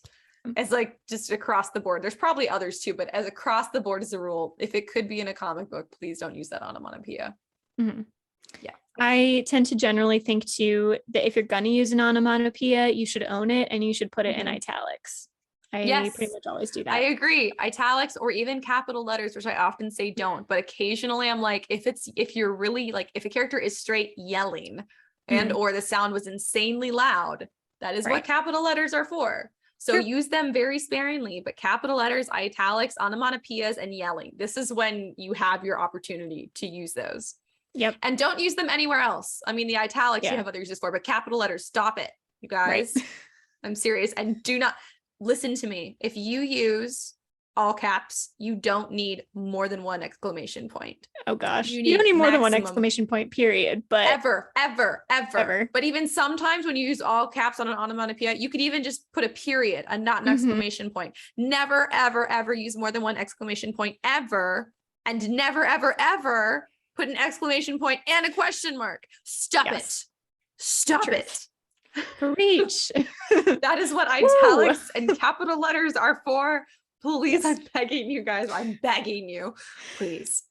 It's like just across the board. There's probably others too, but as across the board as a rule, if it could be in a comic book, please don't use that onomatopoeia. Yeah. I tend to generally think too that if you're going to use an onomatopoeia, you should own it and you should put it in italics. I pretty much always do that. I agree. Italics or even capital letters, which I often say don't, but occasionally I'm like, if you're really like, if a character is straight yelling and or the sound was insanely loud, that is what capital letters are for. So use them very sparingly, but capital letters, italics, onomatopoeias, and yelling. This is when you have your opportunity to use those. Yep. And don't use them anywhere else. I mean, the italics you have other uses for, but capital letters, stop it, you guys. I'm serious. And do not listen to me. If you use all caps, you don't need more than one exclamation point. Oh gosh. You don't need more than one exclamation point, period. But ever. But even sometimes when you use all caps on an onomatopoeia, you could even just put a period and not an exclamation point. Never, ever, ever use more than one exclamation point ever. And never, ever, ever put an exclamation point and a question mark. Stop it. Stop it. Preach. That is what italics and capital letters are for. Please, I'm begging you guys. I'm begging you. Please.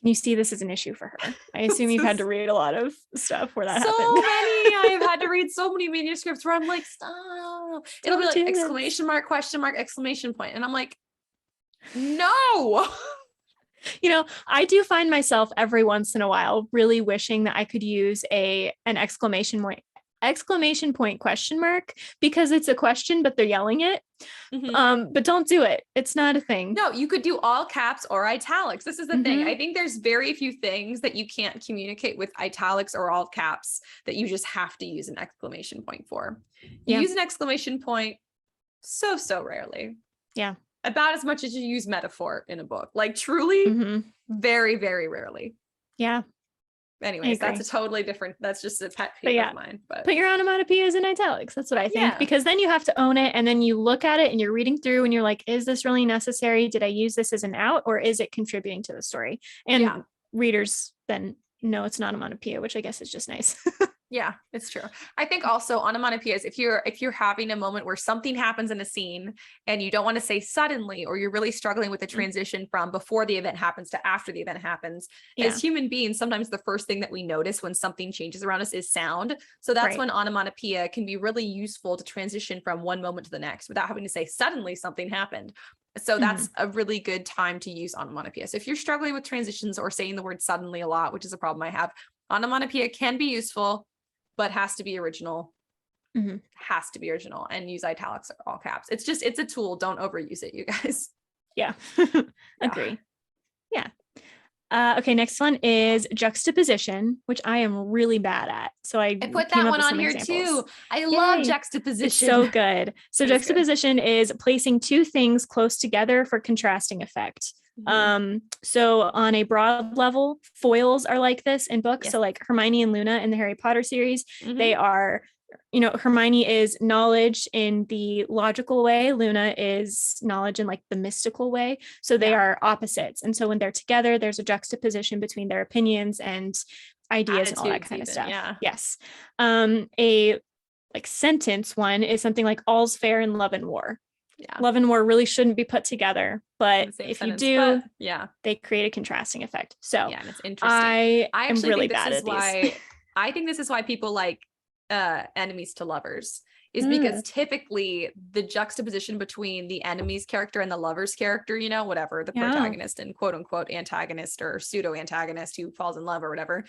You see, this is an issue for her. I assume you've had to read a lot of stuff where that happened. So many. I've had to read so many manuscripts where I'm like, stop. It'll be like exclamation mark, question mark, exclamation point. And I'm like, no. You know, I do find myself every once in a while really wishing that I could use an exclamation point question mark, because it's a question, but they're yelling it. But don't do it. It's not a thing. No, you could do all caps or italics. This is the thing. I think there's very few things that you can't communicate with italics or all caps that you just have to use an exclamation point for. You use an exclamation point so rarely. Yeah. About as much as you use metaphor in a book. Like truly, very, very rarely. Yeah. Anyways, that's a totally different, that's just a pet peeve of mine. But put your onomatopoeias in italics. That's what I think, because then you have to own it. And then you look at it and you're reading through and you're like, is this really necessary? Did I use this as an out, or is it contributing to the story? And readers then know it's an onomatopoeia, which I guess is just nice. Yeah, it's true. I think also onomatopoeias, if you're having a moment where something happens in a scene and you don't want to say suddenly, or you're really struggling with the transition from before the event happens to after the event happens, as human beings, sometimes the first thing that we notice when something changes around us is sound. So that's when onomatopoeia can be really useful to transition from one moment to the next without having to say suddenly something happened. So that's a really good time to use onomatopoeia. So if you're struggling with transitions or saying the word suddenly a lot, which is a problem I have, onomatopoeia can be useful, but has to be original. Has to be original, and use italics or all caps. It's a tool. Don't overuse it, you guys. Yeah. Agree. Yeah. Okay. Next one is juxtaposition, which I am really bad at. So I put that one on here too. I love juxtaposition. It's so good. So juxtaposition is placing two things close together for contrasting effect. So on a broad level, foils are like this in books. So like Hermione and Luna in the Harry Potter series, they are, Hermione is knowledge in the logical way. Luna is knowledge in like the mystical way. So they are opposites. And so when they're together, there's a juxtaposition between their opinions and ideas and all that kind of stuff. Yeah. Yes. A like sentence one is something like all's fair in love and war. Yeah. Love and war really shouldn't be put together, but if you do, they create a contrasting effect. So and it's interesting. I am really bad at these. I think this is why people like enemies to lovers, is because typically the juxtaposition between the enemy's character and the lover's character, whatever, the protagonist and quote unquote antagonist or pseudo antagonist who falls in love or whatever.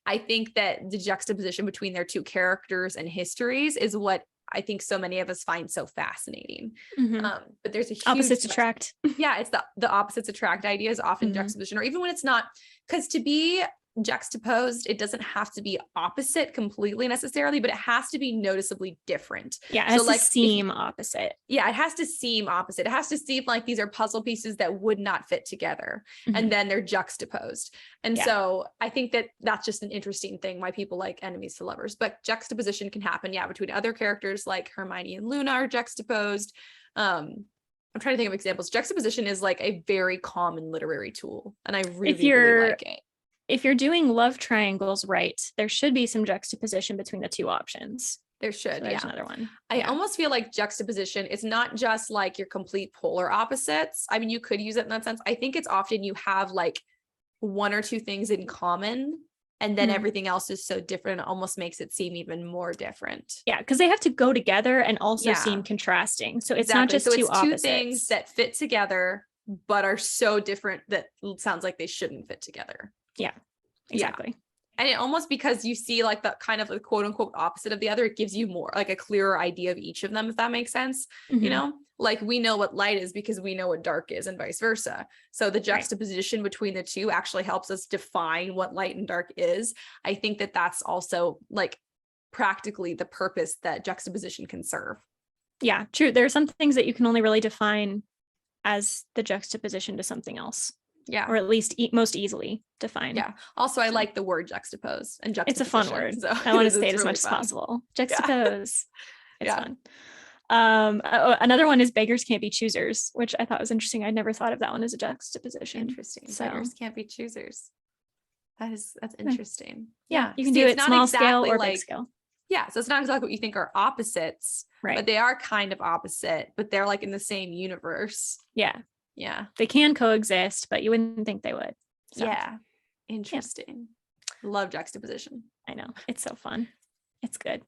I think that the juxtaposition between their two characters and histories is what I think so many of us find so fascinating. But there's a huge opposites attract. Yeah, it's the opposites attract idea is often juxtaposition, or even when it's not, because to be juxtaposed, it doesn't have to be opposite completely necessarily, but it has to be noticeably different. Yeah, it has to seem opposite. Yeah, it has to seem opposite. It has to seem like these are puzzle pieces that would not fit together, and then they're juxtaposed. And so I think that that's just an interesting thing why people like enemies to lovers. But juxtaposition can happen, between other characters, like Hermione and Luna are juxtaposed. I'm trying to think of examples. Juxtaposition is like a very common literary tool, and I really like it. If you're doing love triangles right, there should be some juxtaposition between the two options. There should, so there's another one. I almost feel like juxtaposition is not just like your complete polar opposites. I mean, you could use it in that sense. I think it's often you have like one or two things in common, and then everything else is so different, it almost makes it seem even more different. Yeah, because they have to go together and also seem contrasting. So it's not just two opposites. Two things that fit together, but are so different that it sounds like they shouldn't fit together. Yeah, exactly. And it almost, because you see like the kind of the quote unquote opposite of the other, it gives you more like a clearer idea of each of them, if that makes sense. You know, like we know what light is because we know what dark is, and vice versa. So the juxtaposition between the two actually helps us define what light and dark is. I think that that's also like practically the purpose that juxtaposition can serve. Yeah, true. There are some things that you can only really define as the juxtaposition to something else. Yeah. Or at least most easily define. Yeah. Also, I like the word juxtapose and juxtaposition. It's a fun word. So I want to say it as much as possible. Juxtapose. It's fun. Another one is beggars can't be choosers, which I thought was interesting. I'd never thought of that one as a juxtaposition. Interesting. So, beggars can't be choosers. That's interesting. Yeah. You can do it small scale or big scale. Yeah. So it's not exactly what you think are opposites, but they are kind of opposite, but they're like in the same universe. Yeah. Yeah. They can coexist, but you wouldn't think they would. So. Yeah. Interesting. Love juxtaposition. I know. It's so fun. It's good.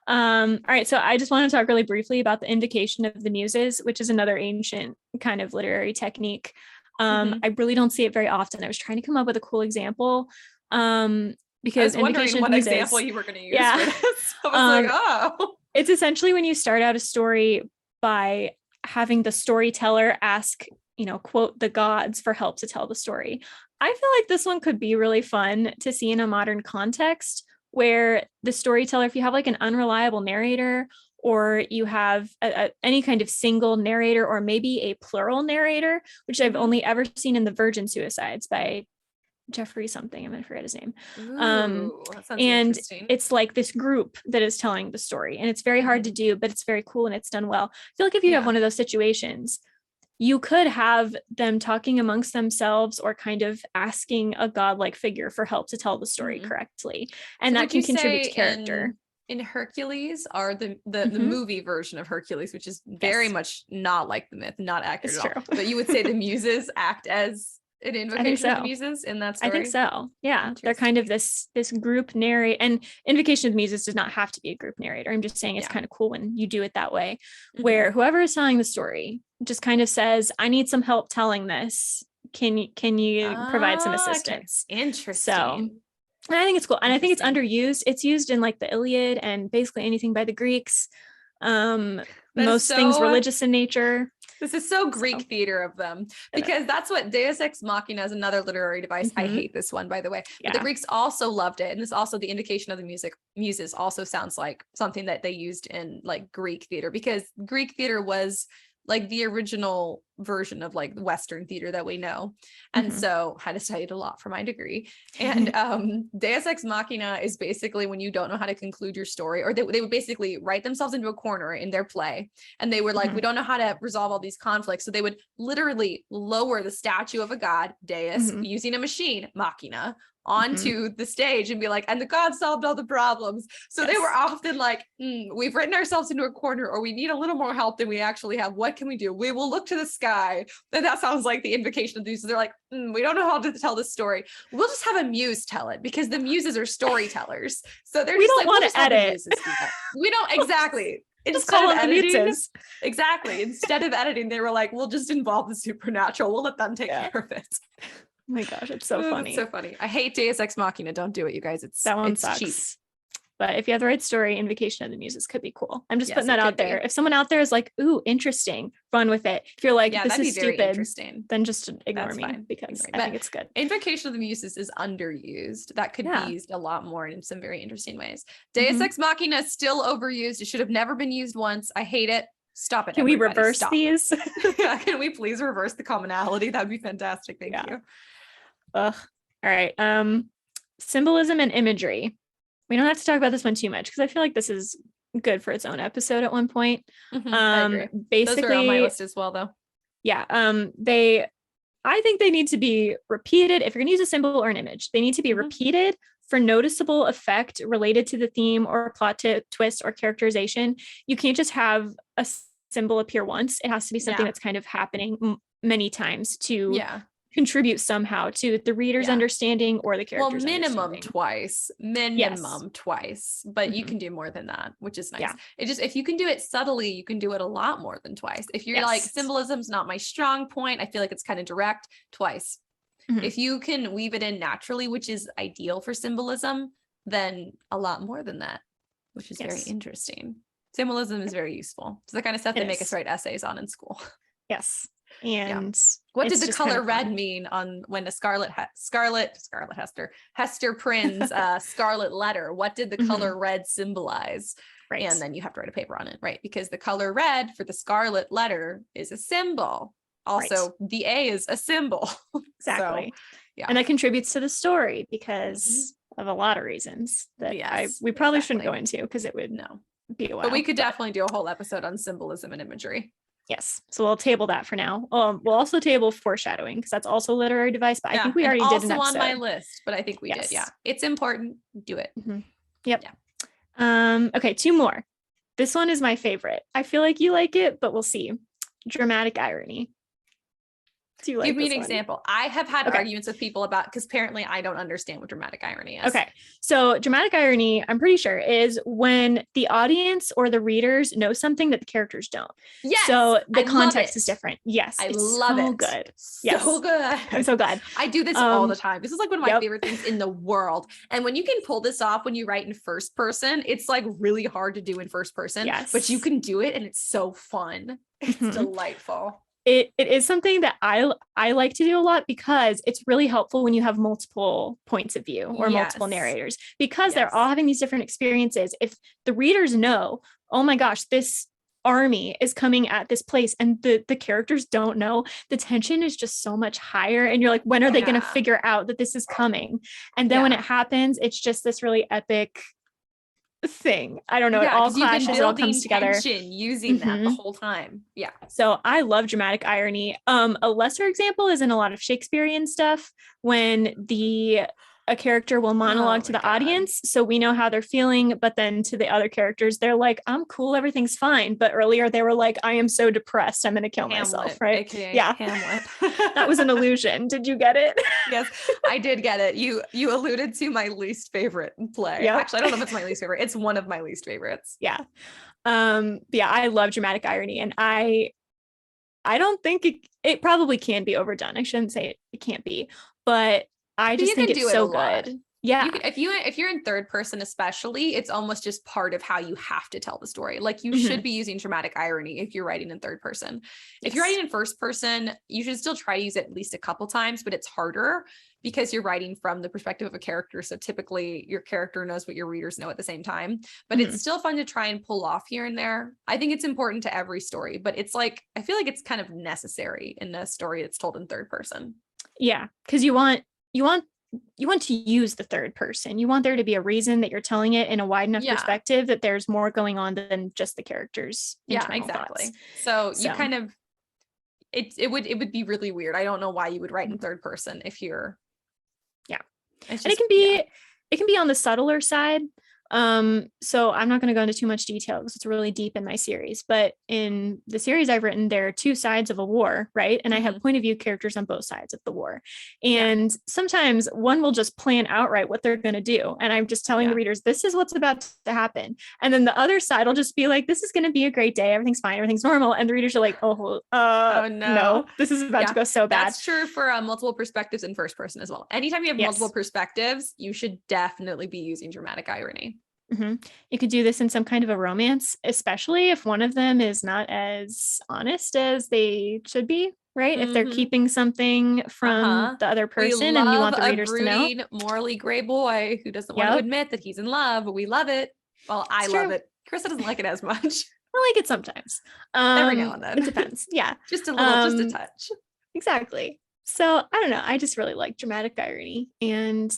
All right. So I just want to talk really briefly about the invocation of the muses, which is another ancient kind of literary technique. I really don't see it very often. I was trying to come up with a cool example. Because I was wondering what example you were going to use for this. I was like, oh. It's essentially when you start out a story by having the storyteller ask, quote, the gods for help to tell the story. I feel like this one could be really fun to see in a modern context, where the storyteller, if you have like an unreliable narrator, or you have any kind of single narrator, or maybe a plural narrator, which I've only ever seen in The Virgin Suicides by Jeffrey something, I'm gonna forget his name. That sounds and interesting. It's like this group that is telling the story, and it's very hard to do, but it's very cool and it's done well. I feel like if you have one of those situations, you could have them talking amongst themselves, or kind of asking a godlike figure for help to tell the story correctly, and that can contribute to character. In Hercules, are the movie version of Hercules, which is very much not like the myth, not accurate at all. But you would say the muses act as an invocation of the muses in that story? I think so. Yeah. They're kind of this group narrate, and invocation of the muses does not have to be a group narrator. I'm just saying it's kind of cool when you do it that way, where whoever is telling the story just kind of says, I need some help telling this. Can you provide some assistance? Okay. Interesting. So, and I think it's cool. And I think it's underused. It's used in like the Iliad and basically anything by the Greeks. Most things religious in nature. This is so Greek theater of them, because that's what Deus Ex Machina is, another literary device. I hate this one, by the way. But the Greeks also loved it. And this also, the indication of the muses also sounds like something that they used in like Greek theater, because Greek theater was like the original version of like Western theater that we know. And so I had to study it a lot for my degree. And Deus Ex Machina is basically when you don't know how to conclude your story, or they would basically write themselves into a corner in their play. And they were like, we don't know how to resolve all these conflicts. So they would literally lower the statue of a god, Deus, using a machine, Machina, onto the stage and be like, and the god solved all the problems. So they were often like, we've written ourselves into a corner, or we need a little more help than we actually have. What can we do? We will look to the sky. And that sounds like the invocation of these. So they're like, we don't know how to tell this story. We'll just have a muse tell it, because the muses are storytellers. So they're we don't want to edit. We don't exactly. Just call them the muses. Exactly. Instead of editing, they were like, we'll just involve the supernatural. We'll let them take care of it. Oh my gosh, it's so funny. It's so funny. I hate Deus Ex Machina. Don't do it, you guys. That one sucks. Cheap. but if you have the right story, Invocation of the Muses could be cool. I'm just Yes, putting it that out could be. there. If someone out there is like, ooh, interesting, run with it. If you're like, Yeah, this that'd is be very stupid, interesting. then just ignore That's me fine. because Ignore me. I But think it's good. Invocation of the Muses is underused. That could Yeah. be used a lot more in some very interesting ways. Deus Mhm. Ex Machina is still overused. It should have never been used once. I hate it. Stop it. Can we everybody. reverse Stop. these? Yeah, can we please reverse the commonality? That'd be fantastic. Thank you. Ugh. All right. Symbolism and imagery. We don't have to talk about this one too much because I feel like this is good for its own episode at one point. I agree. Basically, those are on my list as well, though. Yeah. I think they need to be repeated. If you're going to use a symbol or an image, they need to be repeated for noticeable effect related to the theme or plot twist or characterization. You can't just have a symbol appear once. It has to be something that's kind of happening many times to contribute somehow to the reader's understanding or the character's minimum twice, twice, but you can do more than that, which is nice. It just, if you can do it subtly, you can do it a lot more than twice. If you're like, symbolism's not my strong point, I feel like it's kind of direct, twice. If you can weave it in naturally, which is ideal for symbolism, then a lot more than that, which is very interesting. Symbolism is very useful. It's the kind of stuff they make us write essays on in school. Yes. And what did the color red mean on when a Hester Prynne's scarlet letter? What did the color red symbolize? Right. And then you have to write a paper on it, right? Because the color red for the scarlet letter is a symbol. Also, the A is a symbol. Exactly. So, and that contributes to the story because of a lot of reasons that we probably shouldn't go into because it would be a while. But we could definitely do a whole episode on symbolism and imagery. Yes. So we'll table that for now. We'll also table foreshadowing because that's also a literary device, but I think we already did an episode. Also on my list, but I think we did. Yeah. It's important. Do it. Yep. Yeah. Okay. 2 more. This one is my favorite. I feel like you like it, but we'll see. Dramatic irony. Do you like Give me an one? example. I have had arguments with people about, because apparently I don't understand what dramatic irony is. Okay. So dramatic irony, I'm pretty sure, is when the audience or the readers know something that the characters don't. Yes. So the context is different. Yes. I love it. Good. So good. I'm so glad. I do this all the time. This is like one of my favorite things in the world. And when you can pull this off when you write in first person, it's like really hard to do in first person, but you can do it and it's so fun. It's delightful. It is something that I like to do a lot because it's really helpful when you have multiple points of view or multiple narrators because they're all having these different experiences. If the readers know, oh my gosh, this army is coming at this place and the characters don't know, the tension is just so much higher. And you're like, when are they going to figure out that this is coming? And then when it happens, it's just this really epic thing. I don't know. It all clashes, it all comes together. Using that the whole time. Yeah. So I love dramatic irony. A lesser example is in a lot of Shakespearean stuff when a character will monologue to the audience. So we know how they're feeling, but then to the other characters, they're like, I'm cool, everything's fine. But earlier they were like, I am so depressed, I'm going to kill myself. Right. AKA yeah. Hamlet. That was an illusion. Did you get it? Yes, I did get it. You alluded to my least favorite play. Yep. Actually, I don't know if it's my least favorite. It's one of my least favorites. Yeah. Yeah, I love dramatic irony. And I don't think it probably can be overdone. I shouldn't say it can't be, but I just think it's so good. Yeah. If you're in third person, especially, it's almost just part of how you have to tell the story. Like you should be using dramatic irony if you're writing in third person. If you're writing in first person, you should still try to use it at least a couple times, but it's harder because you're writing from the perspective of a character. So typically your character knows what your readers know at the same time, but it's still fun to try and pull off here and there. I think it's important to every story, but it's like, I feel like it's kind of necessary in a story that's told in third person. Yeah. Cause you want to use the third person. You want there to be a reason that you're telling it in a wide enough perspective that there's more going on than just the characters. Yeah, exactly. So you kind of, it would be really weird. I don't know why you would write in third person if you're. Yeah. And it can be on the subtler side. So I'm not going to go into too much detail because it's really deep in my series, but in the series I've written, there are 2 sides of a war, right? And I have point of view characters on both sides of the war. And sometimes one will just plan outright what they're going to do. And I'm just telling the readers, this is what's about to happen. And then the other side will just be like, this is going to be a great day. Everything's fine. Everything's normal. And the readers are like, no, this is about to go so bad. That's true for multiple perspectives in first person as well. Anytime you have multiple perspectives, you should definitely be using dramatic irony. You could do this in some kind of a romance, especially if one of them is not as honest as they should be, right? If they're keeping something from the other person and you want the readers to know. Morally gray boy who doesn't want to admit that he's in love, but we love it. Well, I love it. Karissa doesn't like it as much. I like it sometimes. Every now and then. It depends. Yeah. Just a little, just a touch. Exactly. So I don't know. I just really like dramatic irony. And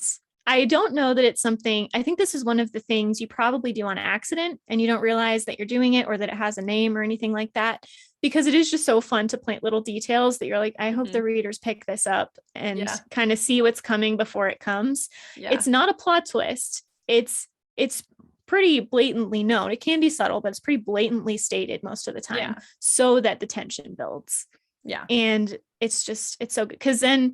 I don't know that it's something, I think this is one of the things you probably do on accident and you don't realize that you're doing it or that it has a name or anything like that, because it is just so fun to plant little details that you're like, I hope the readers pick this up and kind of see what's coming before it comes. Yeah. It's not a plot twist. It's pretty blatantly known. It can be subtle, but it's pretty blatantly stated most of the time so that the tension builds. Yeah. And it's so good. Cause then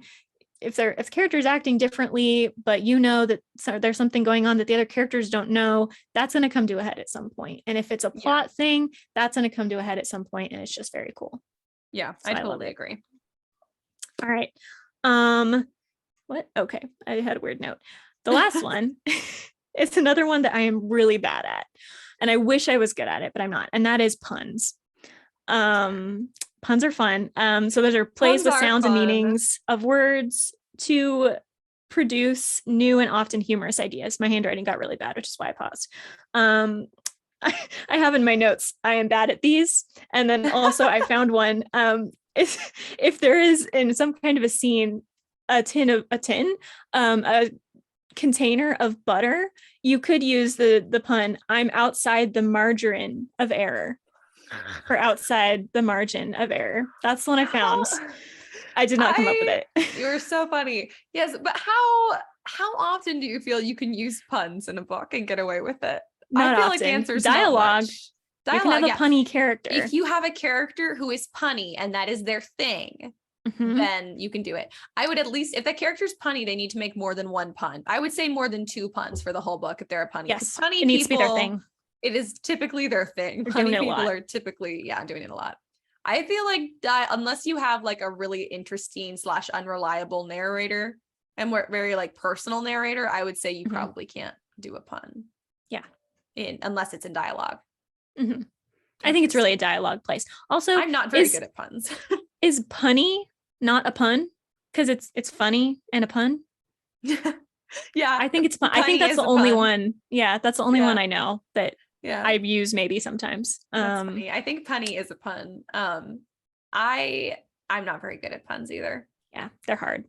if the character is acting differently, but you know that there's something going on that the other characters don't know, that's going to come to a head at some point. And if it's a plot thing, that's going to come to a head at some point, and it's just very cool. Yeah, so I totally agree. All right. What? Okay. I had a weird note. The last one is another one that I am really bad at, and I wish I was good at it, but I'm not. And that is puns. Puns are fun. So those are plays with sounds and meanings of words to produce new and often humorous ideas. My handwriting got really bad, which is why I paused. I have in my notes, I am bad at these. And then also I found one, if there is in some kind of a scene, a container of butter, you could use the pun, I'm outside the margarine of error. Or outside the margin of error. That's the one I found. I did not come up with it. You were so funny. Yes, but how often do you feel you can use puns in a book and get away with it? Not I feel often. like the answer is dialogue. Dialogue. You can have a punny character. If you have a character who is punny and that is their thing, then you can do it. I would at least, if that character's punny, they need to make more than one pun. I would say more than 2 puns for the whole book if they're a punny. Yes, punny it needs to be their thing. It is typically their thing. Punny people are typically, doing it a lot. I feel like unless you have like a really interesting / unreliable narrator and very like personal narrator, I would say you probably can't do a pun. Yeah. Unless it's in dialogue. I think it's really a dialogue place. Also, I'm not very good at puns. Is punny not a pun? Because it's funny and a pun. Yeah. I think it's fun. I think that's the only one. Yeah, that's the only one I know that I use maybe sometimes. That's funny. I think punny is a pun. I'm not very good at puns either. Yeah, they're hard.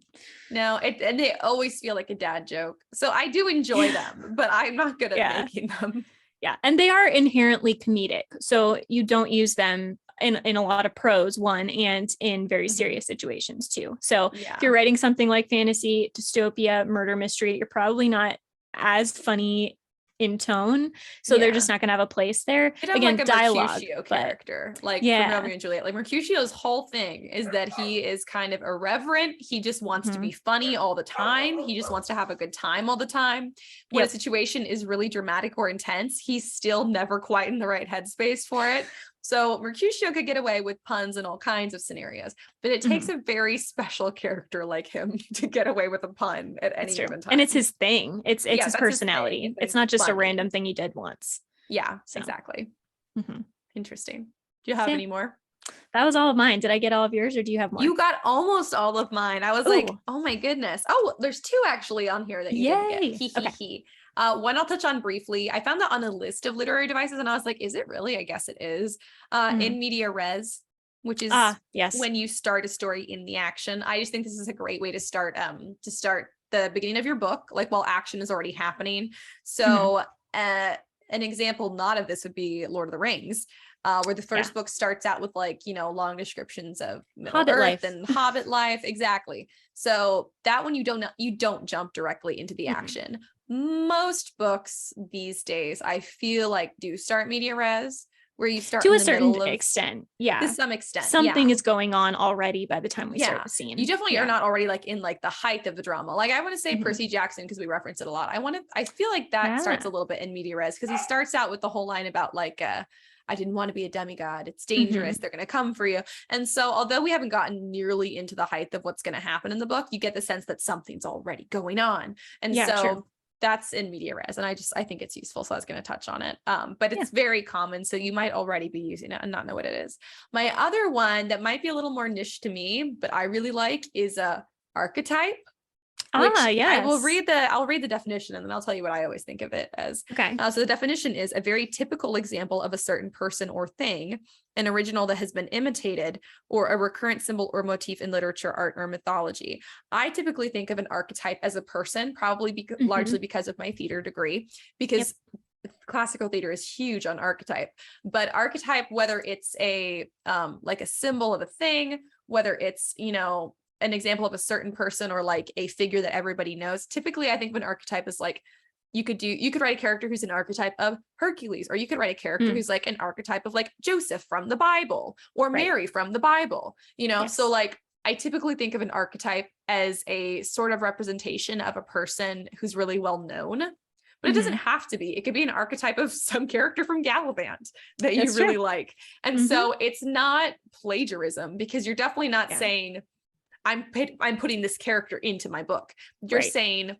No, and they always feel like a dad joke. So I do enjoy them, but I'm not good at making them. Yeah, and they are inherently comedic. So you don't use them in a lot of prose, one, and in very serious situations too. So if you're writing something like fantasy, dystopia, murder mystery, you're probably not as funny in tone, so they're just not gonna have a place there. Again, like a dialogue Mercutio character, like from Romeo and Juliet. Like Mercutio's whole thing is that he is kind of irreverent. He just wants to be funny all the time. He just wants to have a good time all the time. When a situation is really dramatic or intense, he's still never quite in the right headspace for it. So Mercutio could get away with puns in all kinds of scenarios, but it takes a very special character like him to get away with a pun at any given time. And it's his thing. It's his personality. It's not just a random thing he did once. Yeah, exactly. Interesting. Do you have any more? That was all of mine. Did I get all of yours or do you have more? You got almost all of mine. I was like, oh my goodness. Oh, there's 2 actually on here that you didn't get. One I'll touch on briefly. I found that on a list of literary devices and I was like, is it really? I guess it is. In media res, which is when you start a story in the action. I just think this is a great way to start the beginning of your book, like while action is already happening. So an example not of this would be Lord of the Rings. Where the first book starts out with like, long descriptions of Middle Earth and Hobbit life. Exactly. So that one you don't jump directly into the action. Most books these days, I feel like do start media res, where you start to a certain extent. Yeah. To some extent. Something is going on already by the time we start the scene. You definitely are not already like in like the height of the drama. Like I want to say Percy Jackson, because we reference it a lot. I feel like that starts a little bit in media res, because he starts out with the whole line about like I didn't want to be a demigod. It's dangerous. They're going to come for you. And so although we haven't gotten nearly into the height of what's going to happen in the book, you get the sense that something's already going on. And that's in media res, and I think it's useful, so I was going to touch on it. But it's very common, so you might already be using it and not know what it is. My other one that might be a little more niche to me, but I really like, is a archetype. Yes. I'll read the definition, and then I'll tell you what I always think of it as. Okay. So the definition is a very typical example of a certain person or thing, an original that has been imitated, or a recurrent symbol or motif in literature, art, or mythology. I typically think of an archetype as a person, probably largely because of my theater degree, because classical theater is huge on archetype. But archetype, whether it's a like a symbol of a thing, whether it's, you know, an example of a certain person, or like a figure that everybody knows. Typically, I think of an archetype as like, you could write a character who's an archetype of Hercules, or you could write a character who's like an archetype of like Joseph from the Bible, or Mary from the Bible, you know? So like, I typically think of an archetype as a sort of representation of a person who's really well known, but it doesn't have to be. It could be an archetype of some character from Gallivant that you really like. And so it's not plagiarism, because you're definitely not saying, I'm putting this character into my book. You're saying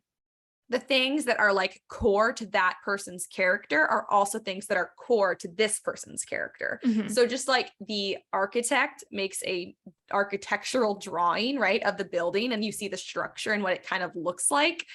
the things that are like core to that person's character are also things that are core to this person's character. So just like the architect makes a architectural drawing, right, of the building, and you see the structure and what it kind of looks like.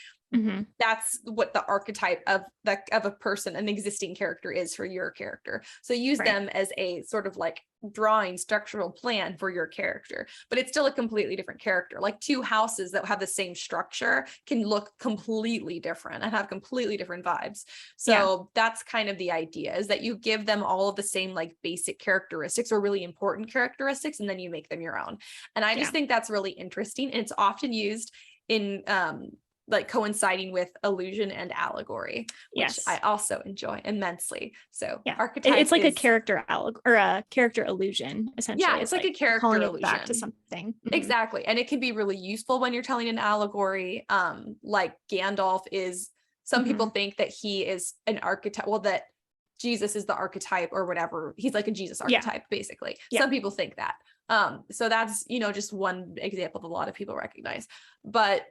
That's what the archetype of a person, an existing character, is for your character. So use them as a sort of like drawing structural plan for your character, but it's still a completely different character. Like two houses that have the same structure can look completely different and have completely different vibes. So that's kind of the idea, is that you give them all of the same like basic characteristics or really important characteristics, and then you make them your own. And I just think that's really interesting. And it's often used in like coinciding with allusion and allegory, which I also enjoy immensely. So archetype, it's like a character or a character illusion, essentially. Yeah, it's like a character calling illusion it back to something. Exactly. And it can be really useful when you're telling an allegory. Like Gandalf is, some people think that he is an archetype, well, that Jesus is the archetype or whatever. He's like a Jesus archetype, basically. Some people think that. So that's, you know, just one example that a lot of people recognize. But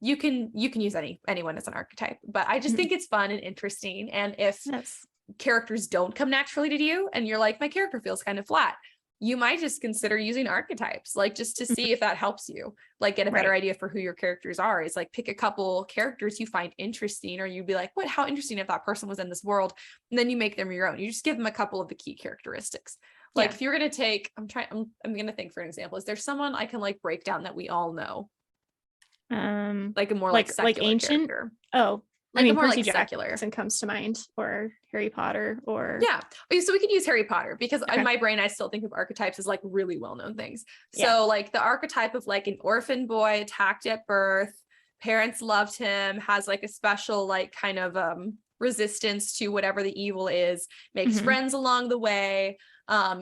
you can use anyone as an archetype, but I just think it's fun and interesting. And if characters don't come naturally to you and you're like, my character feels kind of flat, you might just consider using archetypes, like just to see if that helps you like get a better idea for who your characters are. Is like, pick a couple characters you find interesting, or you'd be like, how interesting if that person was in this world, and then you make them your own. You just give them a couple of the key characteristics. Like if you're going to take, I'm going to think for an example, is there someone I can like break down that we all know? Like a more like ancient character. Like, I mean, more Percy like secular Jackson comes to mind, or Harry Potter, or so we could use Harry Potter, because in my brain I still think of archetypes as like really well-known things. So like the archetype of like an orphan boy attacked at birth, parents loved him, has like a special like kind of resistance to whatever the evil is, makes friends along the way,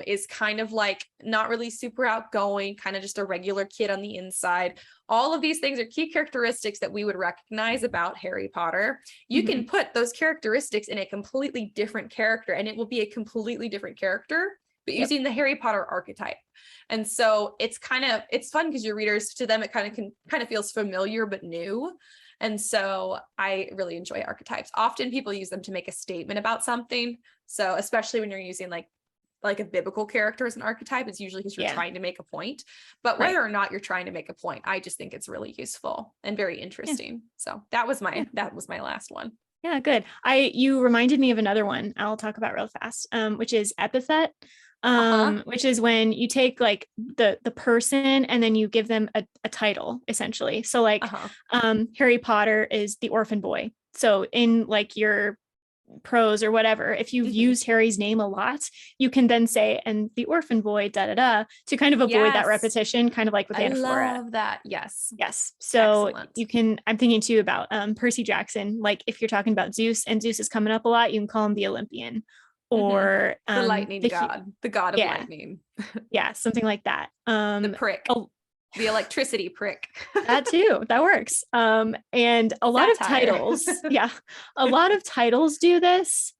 is kind of like not really super outgoing, kind of just a regular kid on the inside. All of these things are key characteristics that we would recognize about Harry Potter. You can put those characteristics in a completely different character, and it will be a completely different character, but using the Harry Potter archetype. And so it's fun, because your readers, to them, it kind of feels familiar but new. And so I really enjoy archetypes. Often people use them to make a statement about something. So especially when you're using like a biblical character as an archetype, it's usually because you're trying to make a point. But whether or not you're trying to make a point, I just think it's really useful and very interesting. So that was my last one. Yeah, good. You reminded me of another one I'll talk about real fast, which is epithet. Which is when you take like the person and then you give them a title, essentially. So like Harry Potter is the orphan boy. So in like your prose or whatever, if you've used Harry's name a lot, you can then say, and the orphan boy to kind of avoid that repetition, kind of like with anaphora. I love that. Yes So you can, I'm thinking too about Percy Jackson, like if you're talking about Zeus and Zeus is coming up a lot, you can call him the Olympian, or the lightning god, the god of lightning. Something like that. The prick, the electricity prick. That too, that works. And a lot of titles, a lot of titles do this.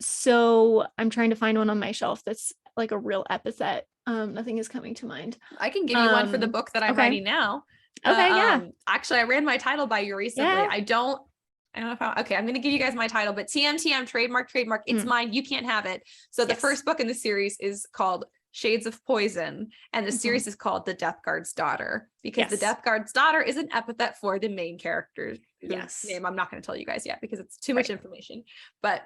So I'm trying to find one on my shelf that's like a real epithet. Nothing is coming to mind. I can give you one for the book that I'm writing now. Okay, yeah. Actually, I ran my title by you recently. Yeah. I don't know if okay, I'm going to give you guys my title, but TM, trademark. It's mine. You can't have it. So the first book in the series is called Shades of Poison, and the series is called The Death Guard's Daughter, because the Death Guard's daughter is an epithet for the main character's name. I'm not going to tell you guys yet because it's too much information, but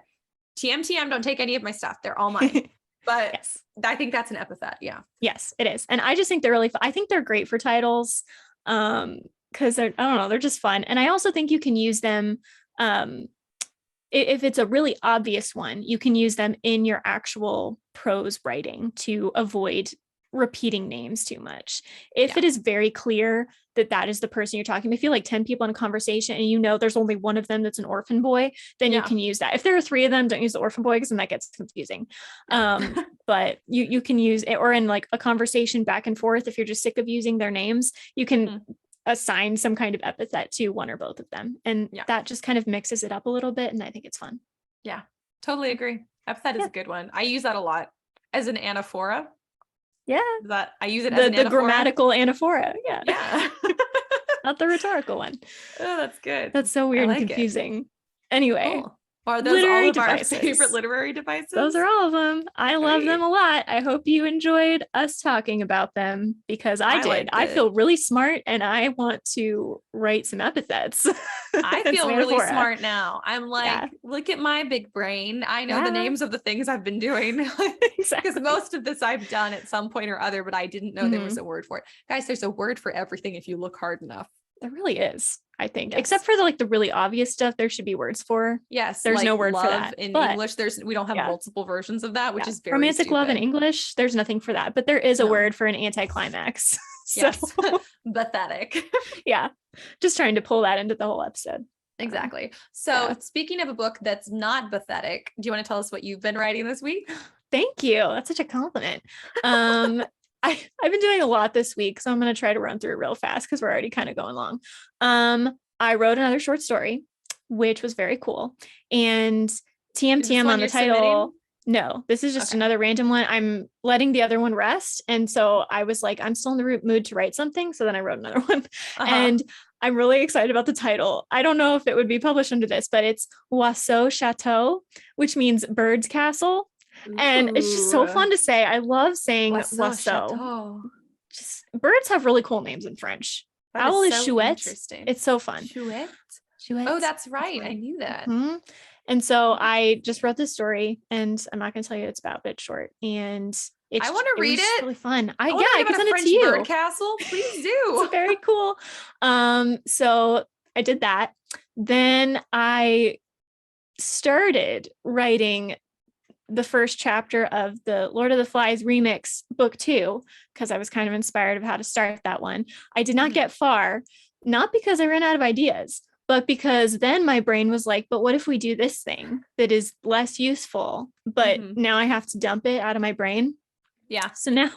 TM, don't take any of my stuff. They're all mine. But I think that's an epithet. Yeah. Yes, it is. And I just think they're really fun. I think they're great for titles. Because they're, I don't know, they're just fun. And I also think you can use them if it's a really obvious one, you can use them in your actual prose writing to avoid repeating names too much. If it is very clear that that is the person you're talking to, if you like 10 people in a conversation and you know there's only one of them that's an orphan boy, then you can use that. If there are 3 of them, don't use the orphan boy because then that gets confusing. But you can use it, or in like a conversation back and forth, if you're just sick of using their names, you can assign some kind of epithet to one or both of them. And that just kind of mixes it up a little bit. And I think it's fun. Yeah, totally agree. Epithet is a good one. I use that a lot as an anaphora. Yeah. That I use it as the grammatical anaphora. Yeah. Not the rhetorical one. Oh, that's good. That's so weird and confusing. Anyway. Cool. Are those all of our favorite literary devices? Those are all of them. I love them a lot. I hope you enjoyed us talking about them, because I did. I feel really smart and I want to write some epithets. I feel really smart now. I'm like, look at my big brain. I know the names of the things I've been doing. Because most of this I've done at some point or other, but I didn't know there was a word for it. Guys, there's a word for everything if you look hard enough. There really is, I think. Except for the really obvious stuff, there should be words for. Yes. There's no word for that. In English, we don't have multiple versions of that, which is very romantic stupid. love in English, there's nothing for that. But there is a word for an anticlimax. Yes. Bathetic. Just trying to pull that into the whole episode. Exactly. So speaking of a book that's not bathetic, do you want to tell us what you've been writing this week? Thank you. That's such a compliment. I've been doing a lot this week, so I'm going to try to run through it real fast because we're already kind of going long. I wrote another short story, which was very cool. And TM on the title. Submitting? No, this is just another random one. I'm letting the other one rest. And so I was like, I'm still in the mood to write something. So then I wrote another one. And I'm really excited about the title. I don't know if it would be published under this, but it's Oiseau Chateau, which means bird's castle. And it's just so fun to say. I love saying Oiseau. Just birds have really cool names in French. Owl is chouette. It's so fun. Chouette. Oh, that's right. I knew that. And so I just wrote this story, and I'm not going to tell you what it's about, but it's short. And I want to read it. Really fun. I can send it to you. Bird castle, please do. It's very cool. So I did that. Then I started writing the first chapter of the Lord of the Flies remix book 2, because I was kind of inspired of how to start that one. I did not get far, not because I ran out of ideas, but because then my brain was like, but what if we do this thing that is less useful, but now I have to dump it out of my brain. Yeah. So now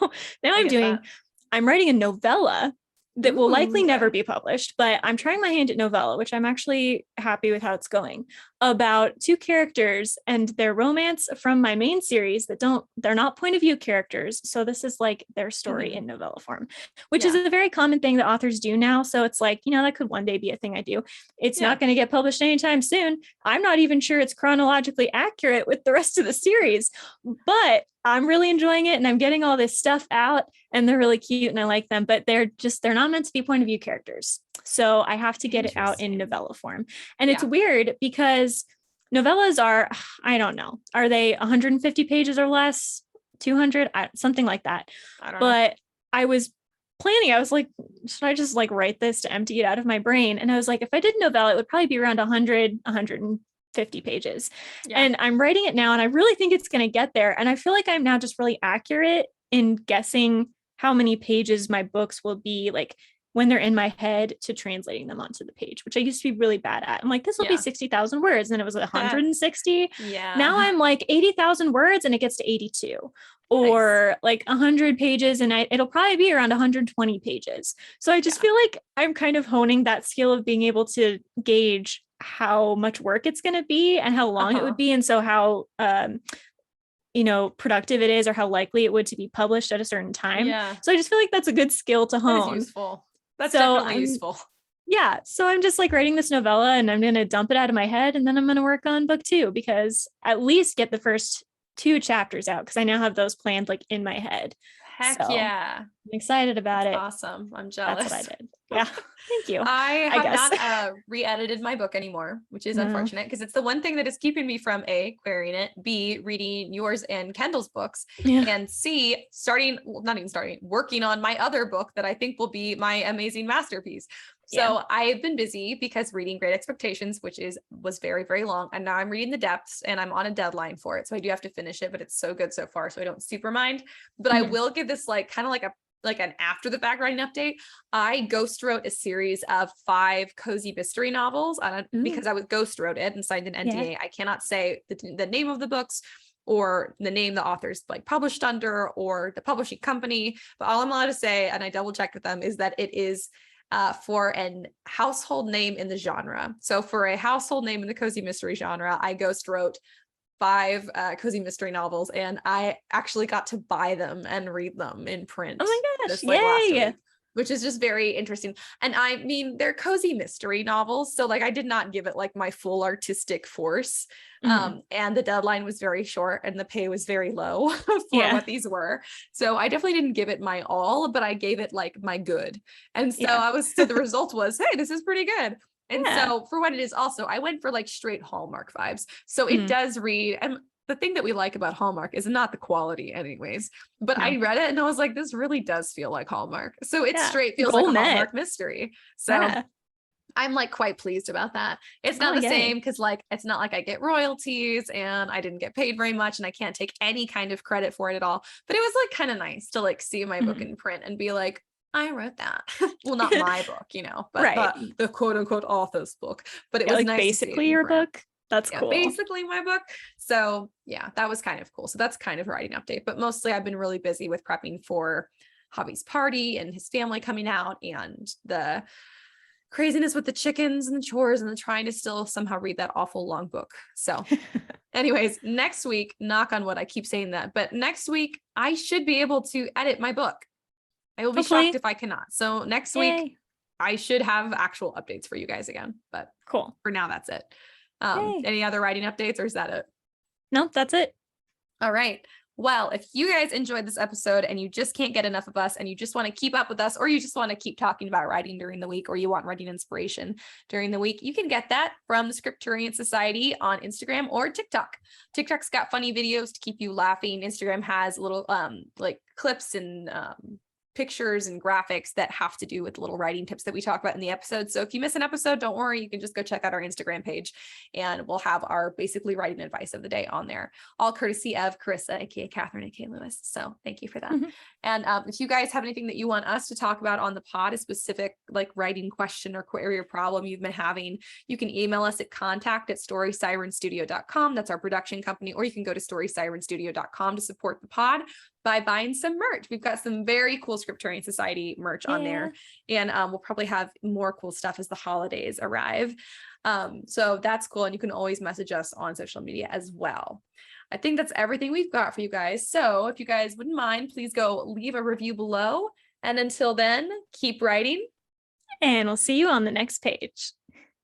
I'm writing a novella that will likely never be published, but I'm trying my hand at novella, which I'm actually happy with how it's going, about 2 characters and their romance from my main series they're not point of view characters. So this is like their story in novella form, which is a very common thing that authors do now. So it's like, that could one day be a thing I do. It's not going to get published anytime soon. I'm not even sure it's chronologically accurate with the rest of the series, but I'm really enjoying it, and I'm getting all this stuff out, and they're really cute and I like them, but they're not meant to be point of view characters. So I have to get it out in novella form. And it's weird because novellas are, I don't know, are they 150 pages or less, 200, something like that. I don't know. I was planning, I was like, should I just write this to empty it out of my brain? And I was like, if I did novella, it would probably be around 150 pages. And I'm writing it now, and I really think it's going to get there. And I feel like I'm now just really accurate in guessing how many pages my books will be when they're in my head to translating them onto the page, which I used to be really bad at. I'm like, this will be 60,000 words. And it was 160. Now I'm like 80,000 words and it gets to 82 or 100 pages. And it'll probably be around 120 pages. So I just feel like I'm kind of honing that skill of being able to gauge how much work it's going to be and how long it would be. And so how, productive it is, or how likely it would to be published at a certain time. So I just feel like that's a good skill to hone. That is useful. That's So definitely useful. Yeah. So I'm just like writing this novella and I'm going to dump it out of my head. And then I'm going to work on book 2 because at least get the first 2 chapters out because I now have those planned like in my head. Heck So yeah. I'm excited about it. Awesome. I'm jealous. That's what I did. Yeah. Thank you. I have guess. not re-edited my book anymore, which is unfortunate because it's the one thing that is keeping me from A, querying it, B, reading yours and Kendall's books, and C, working on my other book that I think will be my amazing masterpiece. So I've been busy because reading Great Expectations, which was very, very long. And now I'm reading The Depths and I'm on a deadline for it. So I do have to finish it, but it's so good so far. So I don't super mind, but I will give this like kind of like an after the fact writing update. I ghost wrote a series of 5 cozy mystery novels because I was ghost wrote it and signed an NDA. I cannot say the name of the books or the name the authors like published under or the publishing company. But all I'm allowed to say, and I double checked with them, is that it is for an household name in the genre. So for a household name in the cozy mystery genre, I ghost wrote 5 cozy mystery novels, and I actually got to buy them and read them in print. Oh my gosh, last week, which is just very interesting. And I mean, they're cozy mystery novels, so like I did not give it like my full artistic force. And the deadline was very short and the pay was very low for what these were. So I definitely didn't give it my all, but I gave it like my good. And so so the result was, hey, this is pretty good. And so for what it is also, I went for like straight Hallmark vibes. So it does read, and the thing that we like about Hallmark is not the quality anyways, but I read it and I was like, this really does feel like Hallmark. So it straight feels like a Hallmark mystery. So I'm like quite pleased about that. It's not the same because like, it's not like I get royalties and I didn't get paid very much and I can't take any kind of credit for it at all. But it was like kind of nice to like see my book in print and be like, I wrote that. Well, not my book, but the quote unquote author's book, but it was like nice basically your book. That's cool. Basically my book. So yeah, that was kind of cool. So that's kind of a writing update, but mostly I've been really busy with prepping for Javi's party and his family coming out and the craziness with the chickens and the chores and the trying to still somehow read that awful long book. So anyways, next week, knock on wood, I keep saying that, but next week I should be able to edit my book. I will be shocked if I cannot. So next week I should have actual updates for you guys again, but cool. For now, that's it. Any other writing updates or is that it? No, that's it. All right. Well, if you guys enjoyed this episode and you just can't get enough of us and you just want to keep up with us, or you just want to keep talking about writing during the week, or you want writing inspiration during the week, you can get that from the Scripturient Society on Instagram or TikTok. TikTok's got funny videos to keep you laughing. Instagram has little like clips and pictures and graphics that have to do with little writing tips that we talk about in the episode. So if you miss an episode, don't worry, you can just go check out our Instagram page and we'll have our basically writing advice of the day on there, all courtesy of Karissa, aka Catherine, aka Lewis. So thank you for that. And if you guys have anything that you want us to talk about on the pod, a specific like writing question or query or problem you've been having, you can email us at contact@storysirenstudio.com. That's our production company, or you can go to storysirenstudio.com to support the pod by buying some merch. We've got some very cool Scripturient Society merch on there, and we'll probably have more cool stuff as the holidays arrive. So that's cool, and you can always message us on social media as well. I think that's everything we've got for you guys. So if you guys wouldn't mind, please go leave a review below. And until then, keep writing. And we'll see you on the next page.